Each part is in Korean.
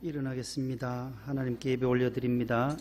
일어나겠습니다. 하나님께 예배 올려드립니다.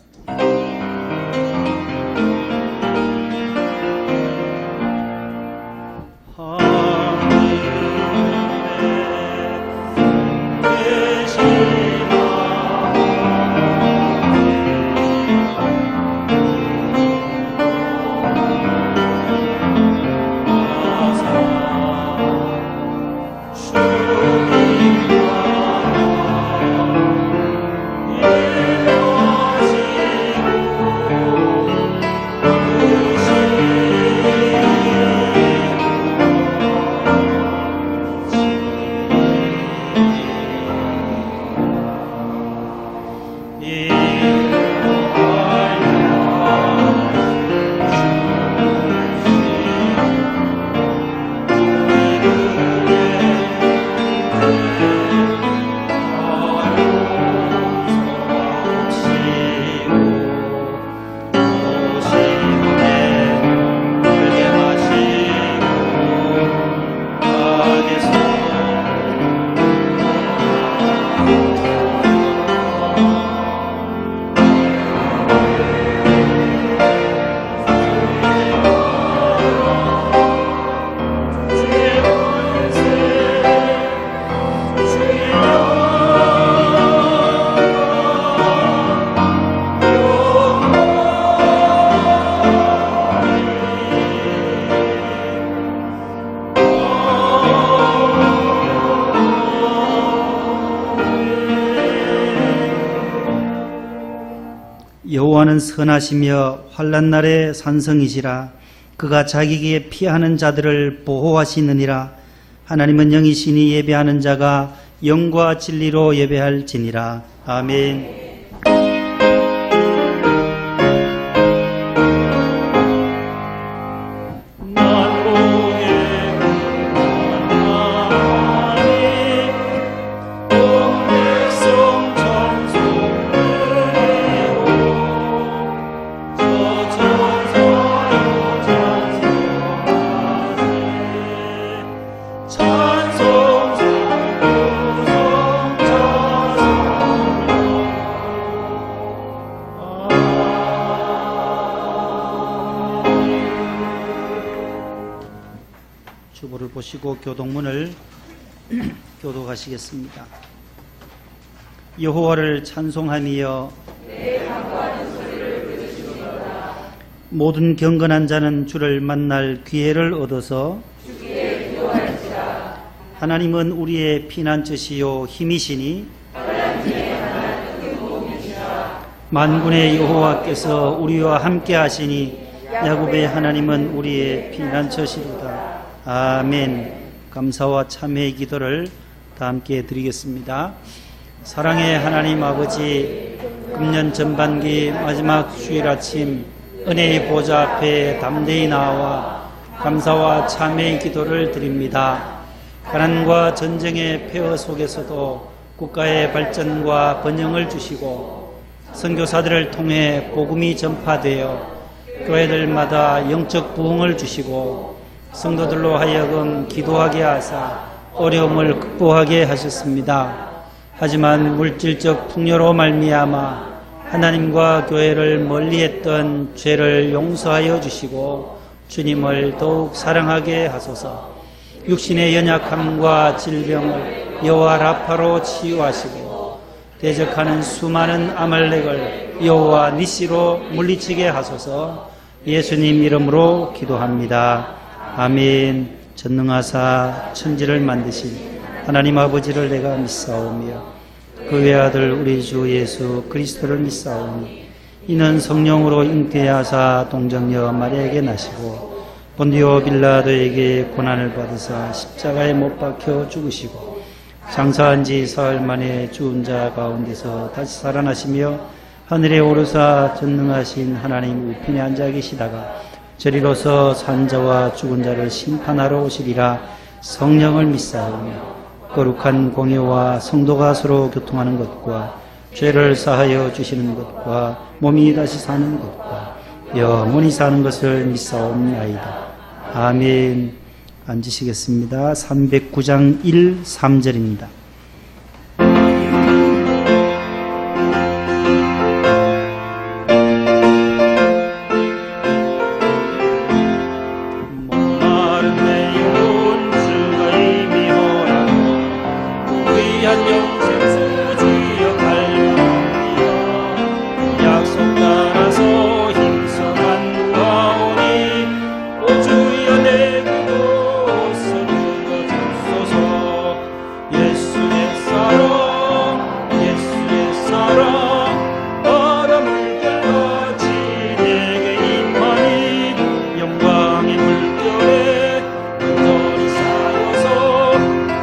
여호와는 선하시며 환난 날에 산성이시라. 그가 자기에게 피하는 자들을 보호하시느니라. 하나님은 영이시니 예배하는 자가 영과 진리로 예배할지니라. 아멘. 주보를 보시고 교동문을 교독하시겠습니다. 여호와를 찬송하며 모든 경건한 자는 주를 만날 기회를 얻어서 하나님은 우리의 피난처시요 힘이시니 만군의 여호와께서 우리와 함께 하시니 야곱의 하나님은 우리의 피난처시로다. 아멘. 감사와 참회의 기도를 다 함께 드리겠습니다. 사랑의 하나님 아버지, 금년 전반기 마지막 주일 아침 은혜의 보좌 앞에 담대히 나와 감사와 참회의 기도를 드립니다. 가난과 전쟁의 폐허 속에서도 국가의 발전과 번영을 주시고 선교사들을 통해 복음이 전파되어 교회들마다 영적 부흥을 주시고 성도들로 하여금 기도하게 하사 어려움을 극복하게 하셨습니다. 하지만 물질적 풍요로 말미암아 하나님과 교회를 멀리했던 죄를 용서하여 주시고 주님을 더욱 사랑하게 하소서. 육신의 연약함과 질병을 여호와 라파로 치유하시고 대적하는 수많은 아말렉을 여호와 니시로 물리치게 하소서. 예수님 이름으로 기도합니다. 아멘. 전능하사 천지를 만드신 하나님 아버지를 내가 믿사오며 그 외아들 우리 주 예수 그리스도를 믿사오니 이는 성령으로 잉태하사 동정녀 마리아에게 나시고 본디오 빌라도에게 고난을 받으사 십자가에 못 박혀 죽으시고 장사한 지 사흘 만에 죽은 자 가운데서 다시 살아나시며 하늘에 오르사 전능하신 하나님 우편에 앉아 계시다가 저리로서 산자와 죽은 자를 심판하러 오시리라. 성령을 믿사오며 거룩한 공예와 성도가 서로 교통하는 것과 죄를 사하여 주시는 것과 몸이 다시 사는 것과 영원히 사는 것을 믿사옵나이다. 아멘. 앉으시겠습니다. 309장 1, 3절입니다. 위한 영생 주여 갈망하며 약속 따라서 힘써 간구하오니 오 주여 내 기도 들어주소서. 예수의 사랑 예수의 사랑 바다 물결같이 내게 임하니 영광의 물결에 온전히 쌓여서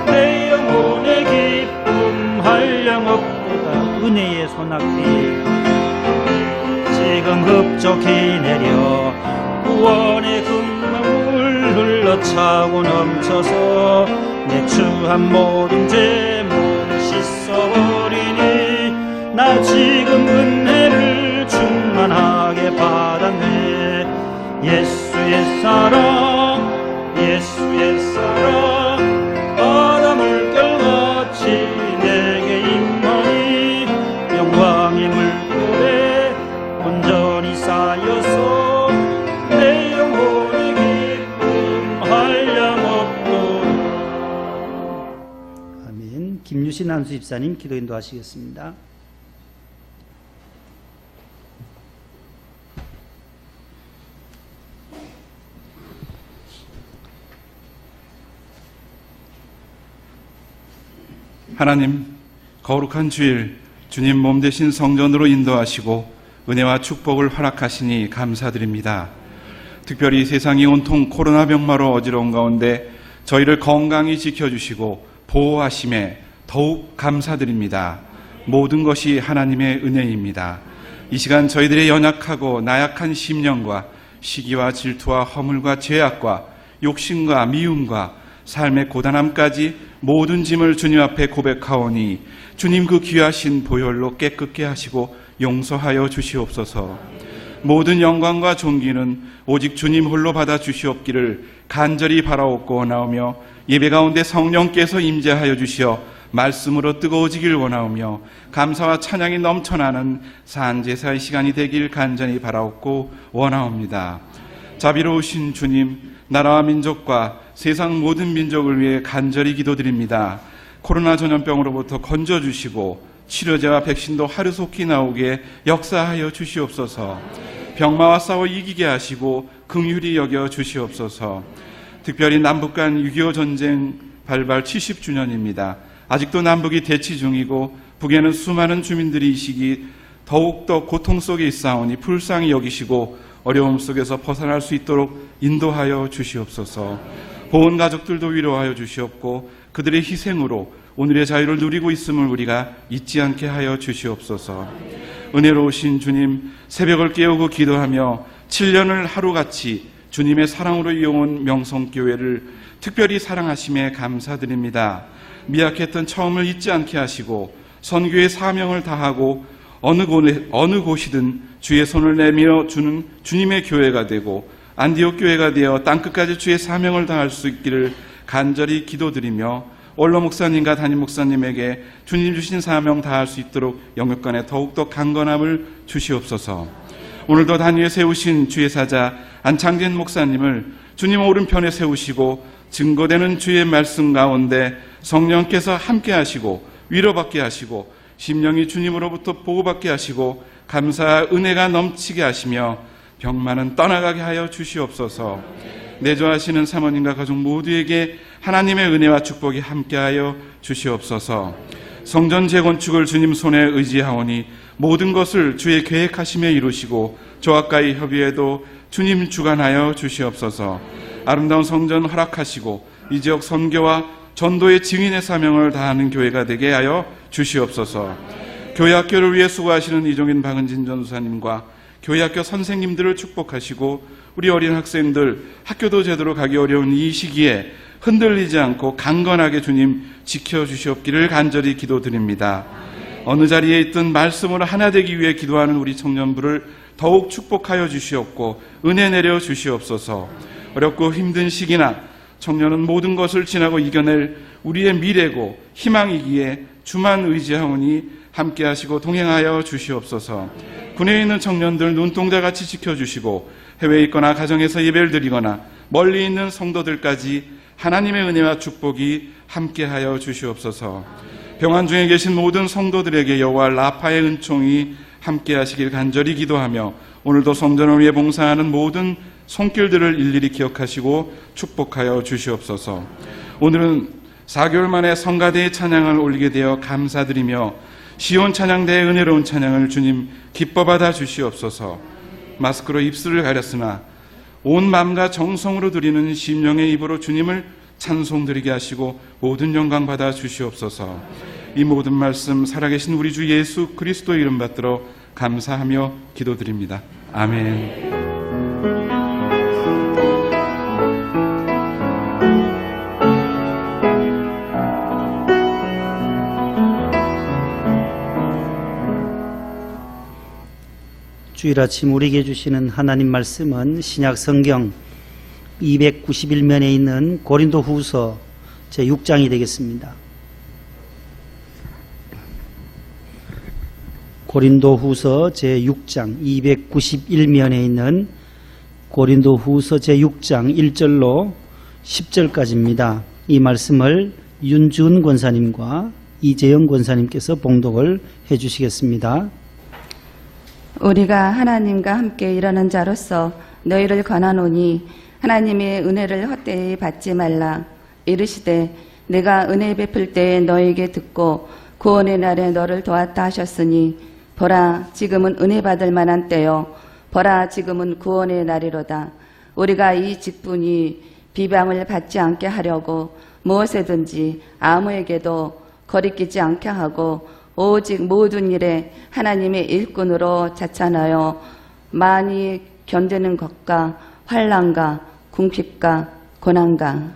내 영혼의 기쁨 한량없도다. 은혜의 소낙비 지금 급속히 내려 구원의 금방울 흘러차고 넘쳐서 내 추한 모든 죄 모두 씻어버리니 나 지금 은혜를 충만하게 받았네. 예수의 사랑 예수의 사랑 바다 물결같이 내게 임하니 영광의 물결에 온전히 쌓여서 내 영혼의 기쁨 한량없도다. 아멘. 김유신 안수집사님 기도 인도하시겠습니다. 하나님, 거룩한 주일 주님 몸 대신 성전으로 인도하시고 은혜와 축복을 허락하시니 감사드립니다. 특별히 세상이 온통 코로나 병마로 어지러운 가운데 저희를 건강히 지켜주시고 보호하심에 더욱 감사드립니다. 모든 것이 하나님의 은혜입니다. 이 시간 저희들의 연약하고 나약한 심령과 시기와 질투와 허물과 죄악과 욕심과 미움과 삶의 고단함까지 모든 짐을 주님 앞에 고백하오니 주님 그 귀하신 보혈로 깨끗게 하시고 용서하여 주시옵소서. 모든 영광과 존귀는 오직 주님 홀로 받아 주시옵기를 간절히 바라옵고 원하오며 예배 가운데 성령께서 임재하여 주시어 말씀으로 뜨거워지길 원하오며 감사와 찬양이 넘쳐나는 산제사의 시간이 되길 간절히 바라옵고 원하옵니다. 자비로우신 주님, 나라와 민족과 세상 모든 민족을 위해 간절히 기도드립니다. 코로나 전염병으로부터 건져주시고 치료제와 백신도 하루속히 나오게 역사하여 주시옵소서. 병마와 싸워 이기게 하시고 긍휼히 여겨 주시옵소서. 특별히 남북 간 6.25 전쟁 발발 70주년입니다. 아직도 남북이 대치 중이고 북에는 수많은 주민들이 이 시기 더욱더 고통 속에 있사오니 불쌍히 여기시고 어려움 속에서 벗어날 수 있도록 인도하여 주시옵소서. 보온 가족들도 위로하여 주시옵고 그들의 희생으로 오늘의 자유를 누리고 있음을 우리가 잊지 않게 하여 주시옵소서. 은혜로우신 주님, 새벽을 깨우고 기도하며 7년을 하루같이 주님의 사랑으로 이어온 명성교회를 특별히 사랑하심에 감사드립니다. 미약했던 처음을 잊지 않게 하시고 선교의 사명을 다하고 어느 곳이든 주의 손을 내밀어 주는 주님의 교회가 되고 안디옥 교회가 되어 땅끝까지 주의 사명을 다할 수 있기를 간절히 기도드리며 원로 목사님과 담임 목사님에게 주님 주신 사명 다할 수 있도록 영육간에 더욱더 강건함을 주시옵소서. 오늘도 단위에 세우신 주의 사자 안창진 목사님을 주님 오른편에 세우시고 증거되는 주의 말씀 가운데 성령께서 함께 하시고 위로받게 하시고 심령이 주님으로부터 보호받게 하시고 감사 은혜가 넘치게 하시며 병만은 떠나가게 하여 주시옵소서. 내조하시는 사모님과 가족 모두에게 하나님의 은혜와 축복이 함께하여 주시옵소서. 성전 재건축을 주님 손에 의지하오니 모든 것을 주의 계획하심에 이루시고 조합과의 협의에도 주님 주관하여 주시옵소서. 아름다운 성전 허락하시고 이 지역 선교와 전도의 증인의 사명을 다하는 교회가 되게 하여 주시옵소서. 교회 학교를 위해 수고하시는 이종인 박은진 전도사님과 교회 학교 선생님들을 축복하시고 우리 어린 학생들 학교도 제대로 가기 어려운 이 시기에 흔들리지 않고 강건하게 주님 지켜주시옵기를 간절히 기도드립니다. 어느 자리에 있든 말씀으로 하나 되기 위해 기도하는 우리 청년부를 더욱 축복하여 주시옵고 은혜 내려 주시옵소서. 어렵고 힘든 시기나 청년은 모든 것을 지나고 이겨낼 우리의 미래고 희망이기에 주만 의지하오니 함께 하시고 동행하여 주시옵소서. 군에 있는 청년들 눈동자같이 지켜주시고 해외에 있거나 가정에서 예배를 드리거나 멀리 있는 성도들까지 하나님의 은혜와 축복이 함께하여 주시옵소서. 병환 중에 계신 모든 성도들에게 여호와 라파의 은총이 함께 하시길 간절히 기도하며 오늘도 성전을 위해 봉사하는 모든 손길들을 일일이 기억하시고 축복하여 주시옵소서. 오늘은 4개월 만에 성가대의 찬양을 올리게 되어 감사드리며 시온 찬양대의 은혜로운 찬양을 주님 기뻐 받아 주시옵소서. 마스크로 입술을 가렸으나 온 마음과 정성으로 드리는 심령의 입으로 주님을 찬송드리게 하시고 모든 영광 받아 주시옵소서. 이 모든 말씀 살아계신 우리 주 예수 그리스도의 이름 받들어 감사하며 기도드립니다. 아멘. 주일 아침 우리에게 주시는 하나님 말씀은 신약 성경 291면에 있는 고린도 후서 제6장이 되겠습니다. 고린도 후서 제6장 291면에 있는 고린도 후서 제6장 1절로 10절까지입니다. 이 말씀을 윤준 권사님과 이재영 권사님께서 봉독을 해 주시겠습니다. 우리가 하나님과 함께 일하는 자로서 너희를 권하노니 하나님의 은혜를 헛되이 받지 말라. 이르시되 내가 은혜 베풀 때에 너희에게 듣고 구원의 날에 너를 도왔다 하셨으니 보라 지금은 은혜 받을 만한 때요 보라 지금은 구원의 날이로다. 우리가 이 직분이 비방을 받지 않게 하려고 무엇에든지 아무에게도 거리끼지 않게 하고 오직 모든 일에 하나님의 일꾼으로 자찬하여 많이 견디는 것과 환난과 궁핍과 고난과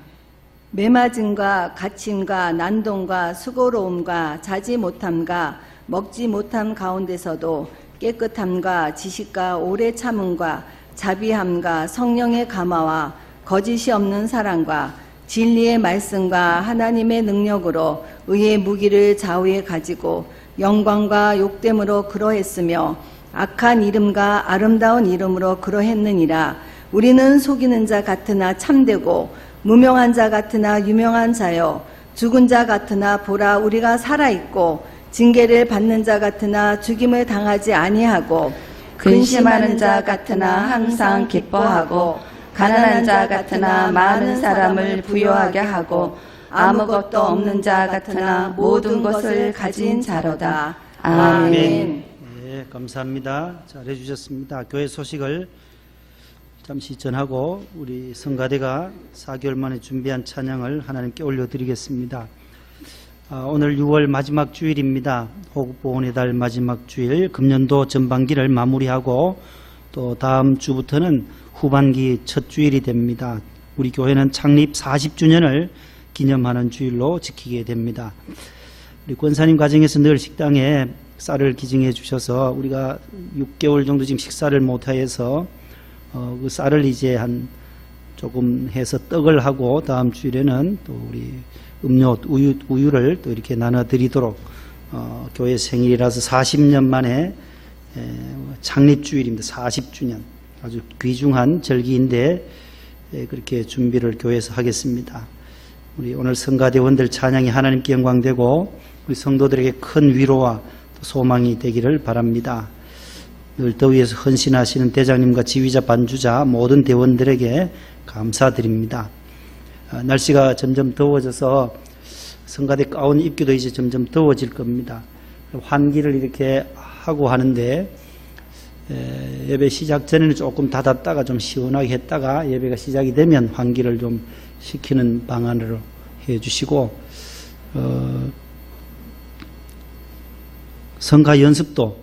매맞음과 갇힘과 난동과 수고로움과 자지 못함과 먹지 못함 가운데서도 깨끗함과 지식과 오래 참음과 자비함과 성령의 감화와 거짓이 없는 사랑과 진리의 말씀과 하나님의 능력으로 의의 무기를 좌우에 가지고 영광과 욕됨으로 그러했으며 악한 이름과 아름다운 이름으로 그러했느니라. 우리는 속이는 자 같으나 참되고 무명한 자 같으나 유명한 자요 죽은 자 같으나 보라 우리가 살아있고 징계를 받는 자 같으나 죽임을 당하지 아니하고 근심하는 자 같으나 항상 기뻐하고 가난한 자 같으나 많은 사람을 부유하게 하고 아무것도 없는 자 같으나 모든 것을 가진 자로다. 아멘. 네, 감사합니다. 잘해 주셨습니다. 교회 소식을 잠시 전하고 우리 성가대가 4개월 만에 준비한 찬양을 하나님께 올려드리겠습니다. 오늘 6월 마지막 주일입니다. 호국보훈의 달 마지막 주일, 금년도 전반기를 마무리하고 또 다음 주부터는 후반기 첫 주일이 됩니다. 우리 교회는 창립 40주년을 기념하는 주일로 지키게 됩니다. 우리 권사님 가정에서 늘 식당에 쌀을 기증해 주셔서 우리가 6개월 정도 지금 식사를 못해서 그 쌀을 이제 한 조금 해서 떡을 하고 다음 주일에는 또 우리 음료 우유를 또 이렇게 나눠드리도록 교회 생일이라서 40년 만에 창립 주일입니다. 40주년 아주 귀중한 절기인데 그렇게 준비를 교회에서 하겠습니다. 우리 오늘 성가대원들 찬양이 하나님께 영광되고 우리 성도들에게 큰 위로와 소망이 되기를 바랍니다. 늘 더위에서 헌신하시는 대장님과 지휘자 반주자 모든 대원들에게 감사드립니다. 날씨가 점점 더워져서 성가대 가운 입기도 이제 점점 더워질 겁니다. 환기를 이렇게 하고 하는데 예배 시작 전에는 조금 닫았다가 좀 시원하게 했다가 예배가 시작이 되면 환기를 좀 시키는 방안으로 해주시고 성가 연습도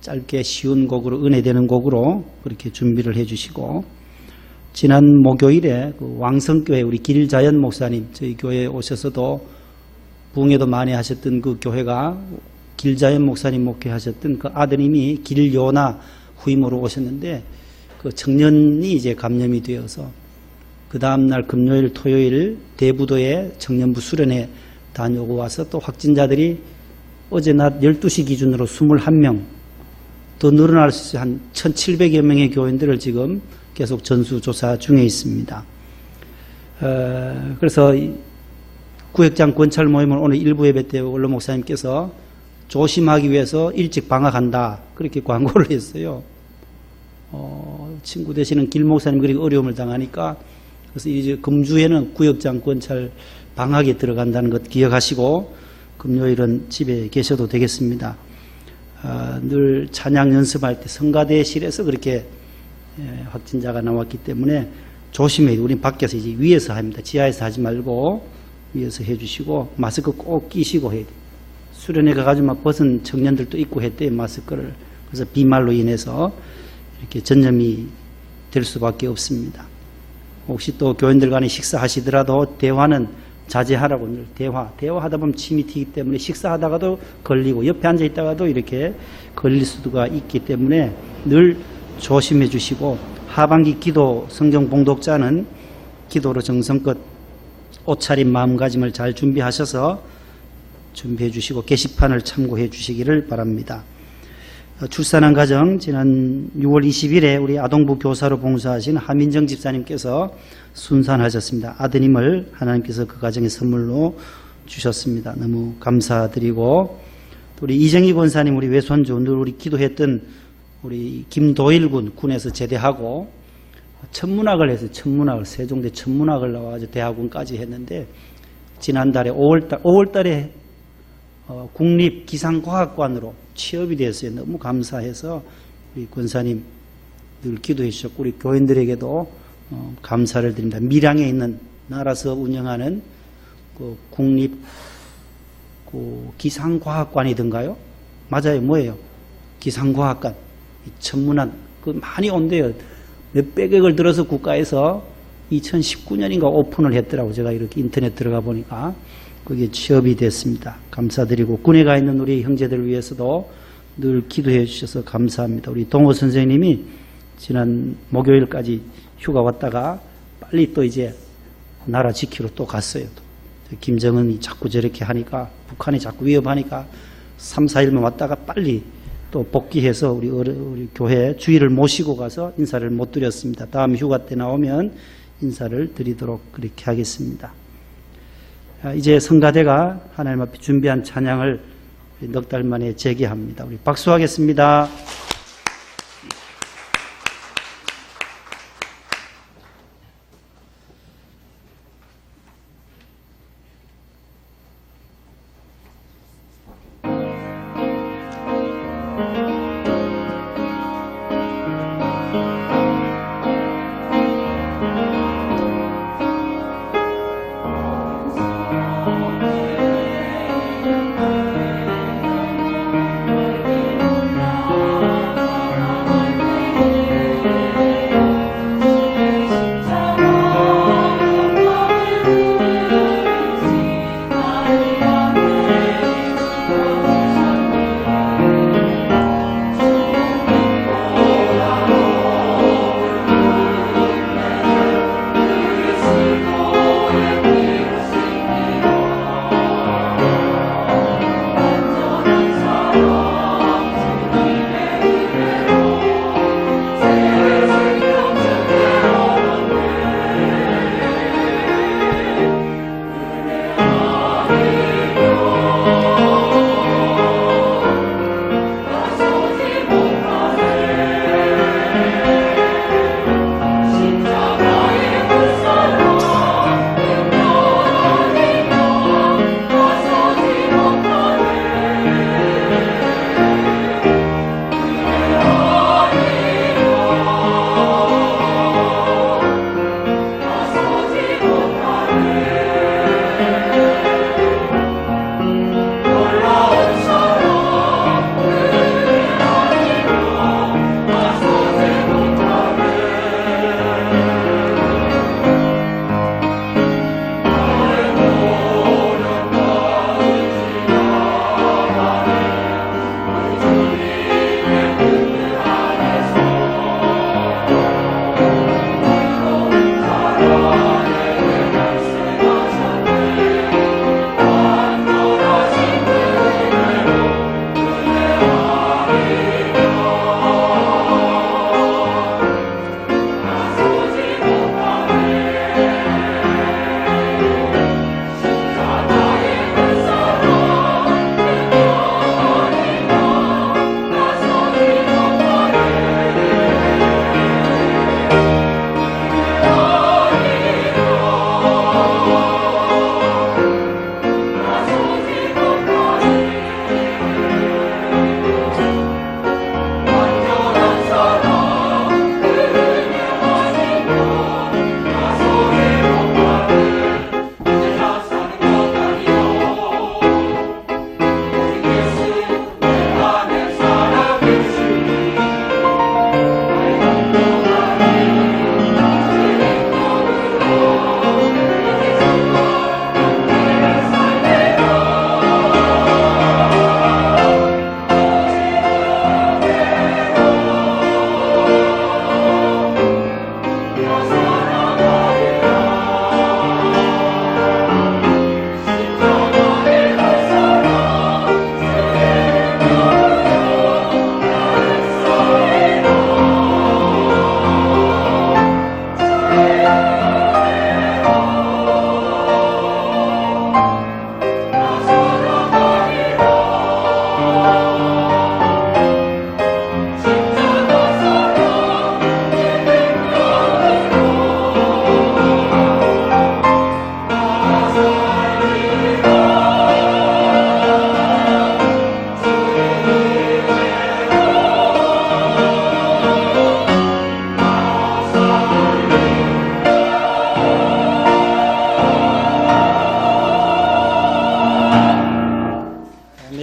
짧게 쉬운 곡으로 은혜되는 곡으로 그렇게 준비를 해주시고 지난 목요일에 그 왕성교회 우리 길자연 목사님 저희 교회에 오셔서도 부흥회도 많이 하셨던 그 교회가 길자연 목사님 목회하셨던 그 아드님이 길요나 후임으로 오셨는데 그 청년이 이제 감염이 되어서 그 다음날 금요일 토요일 대부도에 청년부 수련회 다녀오고 와서 또 확진자들이 어제 낮 12시 기준으로 21명 더 늘어날 수 있어요. 한 1,700여 명의 교인들을 지금 계속 전수조사 중에 있습니다. 그래서 구역장 권찰 모임을 오늘 일부 예배 때 원로 목사님께서 조심하기 위해서 일찍 방학한다 그렇게 광고를 했어요. 친구 되시는 길 목사님 그리고 어려움을 당하니까 그래서 이제 금주에는 구역장 권찰 방학에 들어간다는 것 기억하시고 금요일은 집에 계셔도 되겠습니다. 늘 찬양 연습할 때 성가대실에서 그렇게 확진자가 나왔기 때문에 조심해야 돼요. 우린 밖에서 이제 위에서 합니다. 지하에서 하지 말고 위에서 해주시고 마스크 꼭 끼시고 해야 돼요. 수련회 가가지고 막 벗은 청년들도 입고 했대요, 마스크를. 그래서 비말로 인해서 이렇게 전염이 될 수밖에 없습니다. 혹시 또 교인들 간에 식사하시더라도 대화는 자제하라고 늘 대화하다 보면 침이 튀기 때문에 식사하다가도 걸리고 옆에 앉아 있다가도 이렇게 걸릴 수가 있기 때문에 늘 조심해 주시고 하반기 기도 성경 봉독자는 기도로 정성껏 옷차림 마음가짐을 잘 준비하셔서 준비해 주시고 게시판을 참고해 주시기를 바랍니다. 출산한 가정 지난 6월 20일에 우리 아동부 교사로 봉사하신 하민정 집사님께서 순산하셨습니다. 아드님을 하나님께서 그 가정에 선물로 주셨습니다. 너무 감사드리고 또 우리 이정희 권사님 우리 외손주 늘 우리 기도했던 우리 김도일 군에서 제대하고 천문학을 해서 세종대 천문학을 나와가지고 대학원까지 했는데 지난달에 5월달에 국립기상과학관으로 취업이 됐어요. 너무 감사해서 우리 권사님 늘 기도해 주셨고 우리 교인들에게도 감사를 드립니다. 밀양에 있는 나라에서 운영하는 그 국립 기상과학관이던가요? 맞아요. 뭐예요? 기상과학관. 천문학 많이 온대요. 몇백억을 들어서 국가에서 2019년인가 오픈을 했더라고. 제가 이렇게 인터넷 들어가 보니까 거기에 취업이 됐습니다. 감사드리고 군에 가 있는 우리 형제들을 위해서도 늘 기도해 주셔서 감사합니다. 우리 동호 선생님이 지난 목요일까지 휴가 왔다가 빨리 또 이제 나라 지키러 또 갔어요. 김정은이 자꾸 저렇게 하니까 북한이 자꾸 위협하니까 3, 4일만 왔다가 빨리 또 복귀해서 우리 교회 주일을 모시고 가서 인사를 못 드렸습니다. 다음 휴가 때 나오면 인사를 드리도록 그렇게 하겠습니다. 이제 성가대가 하나님 앞에 준비한 찬양을 넉 달 만에 재개합니다. 우리 박수하겠습니다.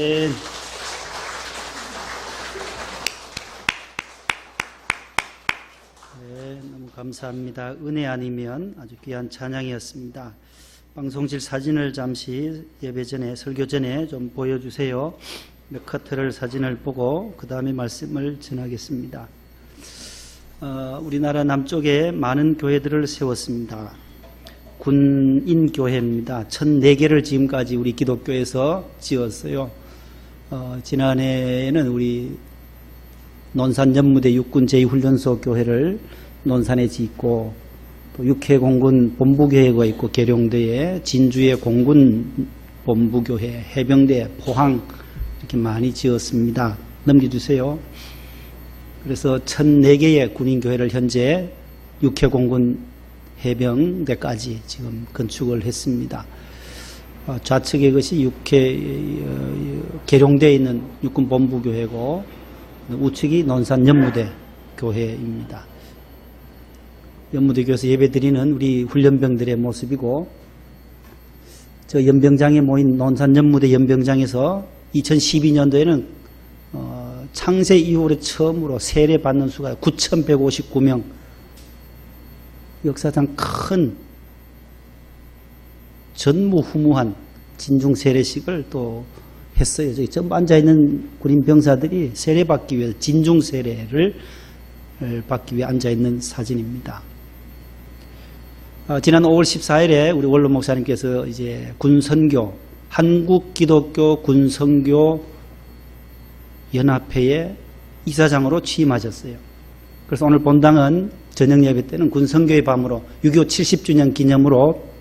네. 네, 너무 감사합니다. 은혜 아니면 아주 귀한 찬양이었습니다. 방송실 사진을 잠시 예배 전에, 설교 전에 좀 보여주세요. 맥커트럴 사진을 보고 그 다음에 말씀을 전하겠습니다. 우리나라 남쪽에 많은 교회들을 세웠습니다. 군인교회입니다. 1004개를 지금까지 우리 기독교에서 지었어요. 지난해에는 우리 논산연무대 육군 제2훈련소 교회를 논산에 짓고 또 육해공군 본부교회가 있고 계룡대에 진주의 공군 본부교회, 해병대, 포항 이렇게 많이 지었습니다. 넘겨주세요. 그래서 1004개의 군인교회를 현재 육해공군 해병대까지 지금 건축을 했습니다. 좌측에 것이 계룡대에 있는 육군본부교회고 우측이 논산 연무대 교회입니다. 연무대교에서 예배드리는 우리 훈련병들의 모습이고 저 연병장에 모인 논산 연무대 연병장에서 2012년도에는 창세 이후로 처음으로 세례받는 수가 9,159명, 역사상 큰 전무후무한 진중 세례식을 또 했어요. 저기 전부 앉아있는 군인 병사들이 세례받기 위해서 진중 세례를 받기 위해 앉아있는 사진입니다. 지난 5월 14일에 우리 원로 목사님께서 이제 군선교, 한국기독교 군선교 연합회의 이사장으로 취임하셨어요. 그래서 오늘 본당은 저녁 예배 때는 군선교의 밤으로 6.25 70주년 기념으로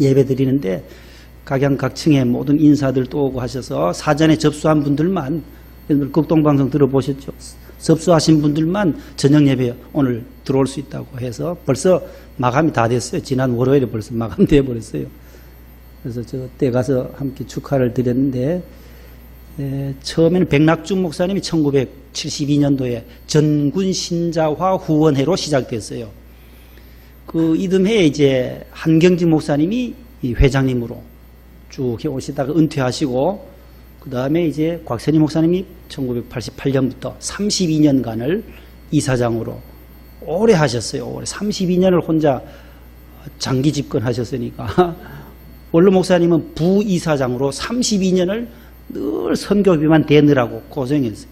예배 드리는데 각양각층의 모든 인사들 또 오고 하셔서 사전에 접수한 분들만, 여러분들 극동방송 들어보셨죠? 접수하신 분들만 저녁 예배 오늘 들어올 수 있다고 해서 벌써 마감이 다 됐어요. 지난 월요일에 벌써 마감되어 버렸어요. 그래서 저 때 가서 함께 축하를 드렸는데 처음에는 백낙준 목사님이 1972년도에 전군 신자화 후원회로 시작됐어요. 그 이듬해에 이제 한경직 목사님이 이 회장님으로 쭉 오시다가 은퇴하시고 그 다음에 이제 곽선희 목사님이 1988년부터 32년간을 이사장으로 오래 하셨어요. 올해 32년을 혼자 장기 집권하셨으니까 원로 목사님은 부이사장으로 32년을 늘 선교비만 대느라고 고생했어요.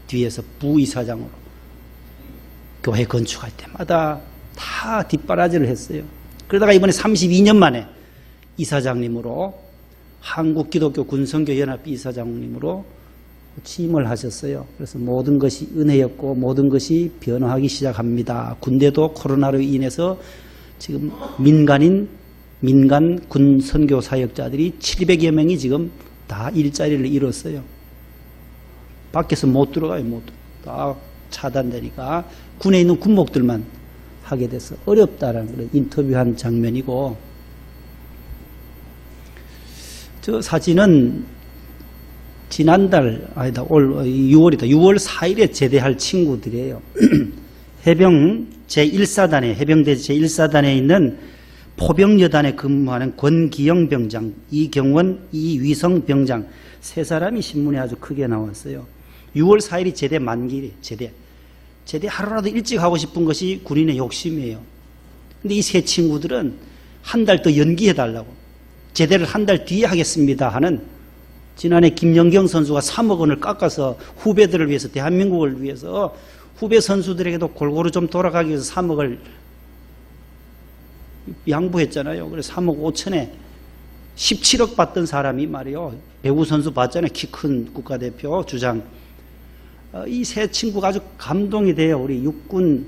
뒤에서 부이사장으로 교회 건축할 때마다 다 뒷바라지를 했어요. 그러다가 이번에 32년 만에 이사장님으로 한국기독교 군선교연합 이사장님으로 취임을 하셨어요. 그래서 모든 것이 은혜였고 모든 것이 변화하기 시작합니다. 군대도 코로나로 인해서 지금 민간 군 선교 사역자들이 700여 명이 지금 다 일자리를 잃었어요. 밖에서 못 들어가요. 다 차단되니까 군에 있는 군목들만 하게 돼서 어렵다라는 그런 인터뷰한 장면이고, 저 사진은 지난달, 아니다, 올 6월 4일에 제대할 친구들이에요. 해병 제1사단에, 해병대 제1사단에 있는 포병여단에 근무하는 권기영 병장, 이경원, 이위성 병장 세 사람이 신문에 아주 크게 나왔어요. 6월 4일이 제대 만기래, 제대 하루라도 일찍 하고 싶은 것이 군인의 욕심이에요. 근데 이 세 친구들은 한 달 더 연기해달라고, 제대를 한 달 뒤에 하겠습니다 하는, 지난해 김연경 선수가 3억 원을 깎아서 후배들을 위해서, 대한민국을 위해서 후배 선수들에게도 골고루 좀 돌아가기 위해서 3억을 양보했잖아요. 그래서 3억 5천에 17억 받던 사람이 말이요, 배구 선수 봤잖아요. 키 큰 국가대표 주장. 이 세 친구가 아주 감동이 돼요. 우리 육군,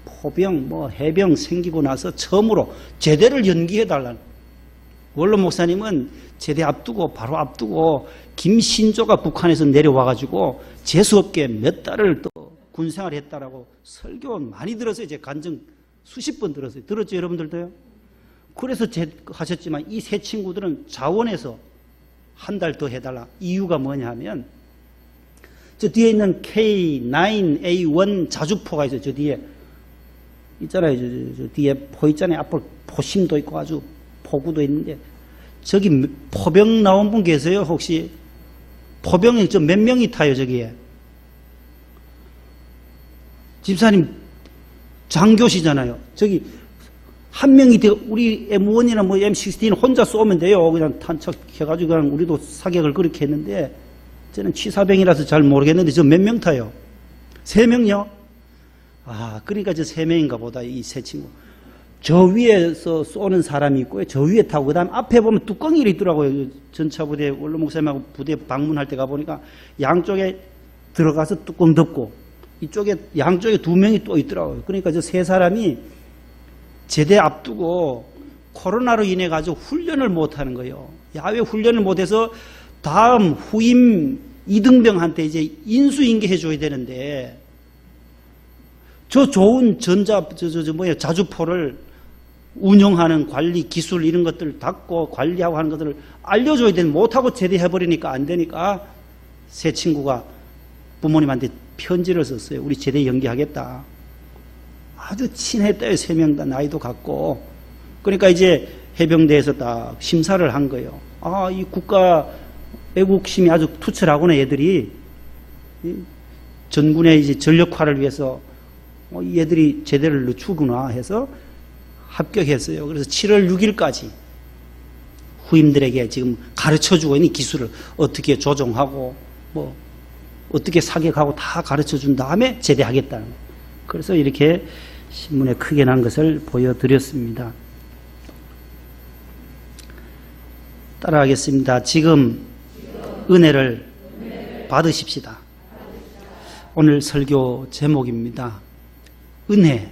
포병, 해병 생기고 나서 처음으로 제대를 연기해달라는. 원로 목사님은 제대 앞두고, 바로 앞두고 김신조가 북한에서 내려와가지고 재수없게 몇 달을 또 군생활 했다라고 설교 많이 들었어요. 제 간증 수십 번 들었어요. 들었죠, 여러분들도요? 그래서 하셨지만 이 세 친구들은 자원에서 한 달 더 해달라. 이유가 뭐냐 하면, 저 뒤에 있는 K9A1 자주포가 있어요. 저 뒤에 있잖아요. 저 뒤에 포 있잖아요. 앞으로 포심도 있고 아주 포구도 있는데, 저기 포병 나온 분 계세요? 혹시 포병이 저 몇 명이 타요, 저기에. 집사님 장교시잖아요. 저기 한 명이 우리 M1이나 뭐 M16 혼자 쏘면 돼요. 그냥 탄착해가지고 그냥 우리도 사격을 그렇게 했는데 저는 취사병이라서 잘 모르겠는데 저 몇 명 타요? 3명요? 아, 그러니까 저 3명인가 보다, 이 세 친구. 저 위에서 쏘는 사람이 있고요. 저 위에 타고, 그 다음 앞에 보면 뚜껑이 있더라고요. 전차부대, 원로 목사님하고 부대 방문할 때 가보니까 양쪽에 들어가서 뚜껑 덮고, 이쪽에, 양쪽에 2명이 또 있더라고요. 그러니까 저 세 사람이 제대 앞두고 코로나로 인해 가지고 훈련을 못 하는 거예요. 야외 훈련을 못해서 다음 후임 이등병한테 이제 인수인계해 줘야 되는데, 저 좋은 자주포를 운영하는 관리 기술 이런 것들을 닦고 관리하고 하는 것들을 알려줘야 되는데 못하고 제대해버리니까 안 되니까 새 친구가 부모님한테 편지를 썼어요. 우리 제대 연기하겠다. 아주 친했대요. 3명 다 나이도 같고. 그러니까 이제 해병대에서 딱 심사를 한 거예요. 아, 이 국가 애국심이 아주 투철하구나, 얘들이. 전군의 이제 전력화를 위해서 얘들이 제대를 늦추구나 해서 합격했어요. 그래서 7월 6일까지 후임들에게 지금 가르쳐주고 있는 기술을 어떻게 조종하고 뭐 어떻게 사격하고 다 가르쳐준 다음에 제대하겠다는 거예요. 그래서 이렇게 신문에 크게 난 것을 보여드렸습니다. 따라하겠습니다. 지금 은혜를 받으십시다. 오늘 설교 제목입니다. 은혜.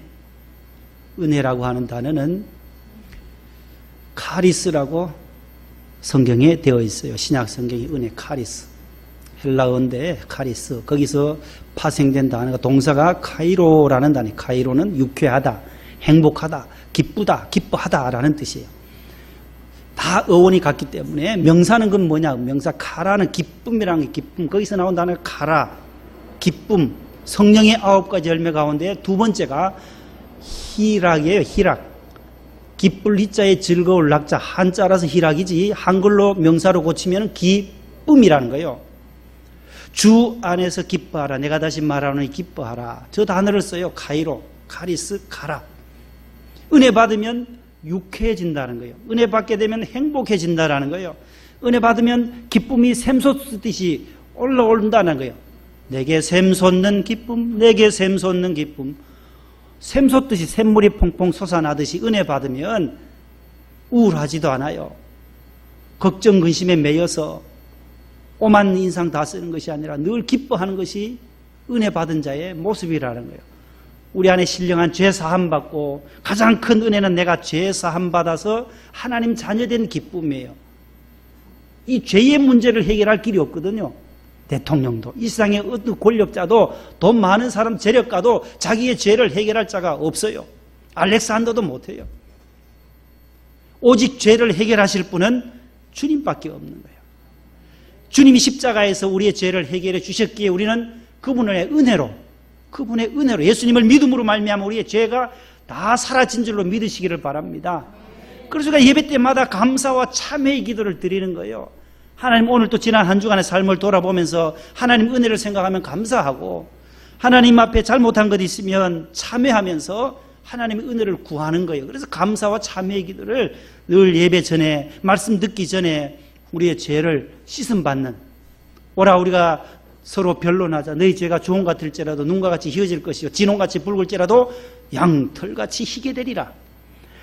은혜라고 하는 단어는 카리스라고 성경에 되어 있어요. 신약 성경이 은혜, 카리스. 헬라어인데 카리스. 거기서 파생된 단어가 동사가 카이로라는 단어예요. 카이로는 유쾌하다, 행복하다, 기쁘다, 기뻐하다라는 뜻이에요. 다 어원이 같기 때문에 명사는 그건 뭐냐? 명사 카라는 기쁨이라는 게 기쁨. 거기서 나온 단어가 카라, 기쁨. 성령의 9가지 열매 가운데 두 번째가 희락이에요. 희락. 기쁠 희자에 즐거울 낙자. 한자라서 희락이지 한글로 명사로 고치면 기쁨이라는 거예요. 주 안에서 기뻐하라. 내가 다시 말하노니 기뻐하라. 저 단어를 써요. 카이로, 카리스, 카라. 은혜 받으면 유쾌해진다는 거예요. 은혜 받게 되면 행복해진다는 거예요. 은혜 받으면 기쁨이 샘솟듯이 올라온다는 거예요. 내게 샘솟는 기쁨, 내게 샘솟는 기쁨. 샘솟듯이 샘물이 퐁퐁 솟아나듯이 은혜 받으면 우울하지도 않아요. 걱정, 근심에 매여서 오만 인상 다 쓰는 것이 아니라 늘 기뻐하는 것이 은혜 받은 자의 모습이라는 거예요. 우리 안에 신령한 죄 사함 받고 가장 큰 은혜는 내가 죄 사함 받아서 하나님 자녀된 기쁨이에요. 이 죄의 문제를 해결할 길이 없거든요. 대통령도 이 세상의 어떤 권력자도 돈 많은 사람 재력가도 자기의 죄를 해결할 자가 없어요. 알렉산더도 못해요. 오직 죄를 해결하실 분은 주님밖에 없는 거예요. 주님이 십자가에서 우리의 죄를 해결해 주셨기에 우리는 그분의 은혜로 예수님을 믿음으로 말미암아 우리의 죄가 다 사라진 줄로 믿으시기를 바랍니다. 그래서 우리가 예배 때마다 감사와 참회의 기도를 드리는 거예요. 하나님, 오늘 또 지난 한 주간의 삶을 돌아보면서 하나님 은혜를 생각하면 감사하고 하나님 앞에 잘못한 것 있으면 참회하면서 하나님의 은혜를 구하는 거예요. 그래서 감사와 참회의 기도를 늘 예배 전에, 말씀 듣기 전에 우리의 죄를 씻음받는, 오라 우리가 서로 변론하자. 너희 죄가 주홍 같을지라도 눈과 같이 희어질 것이요 진홍같이 붉을지라도 양털같이 희게 되리라.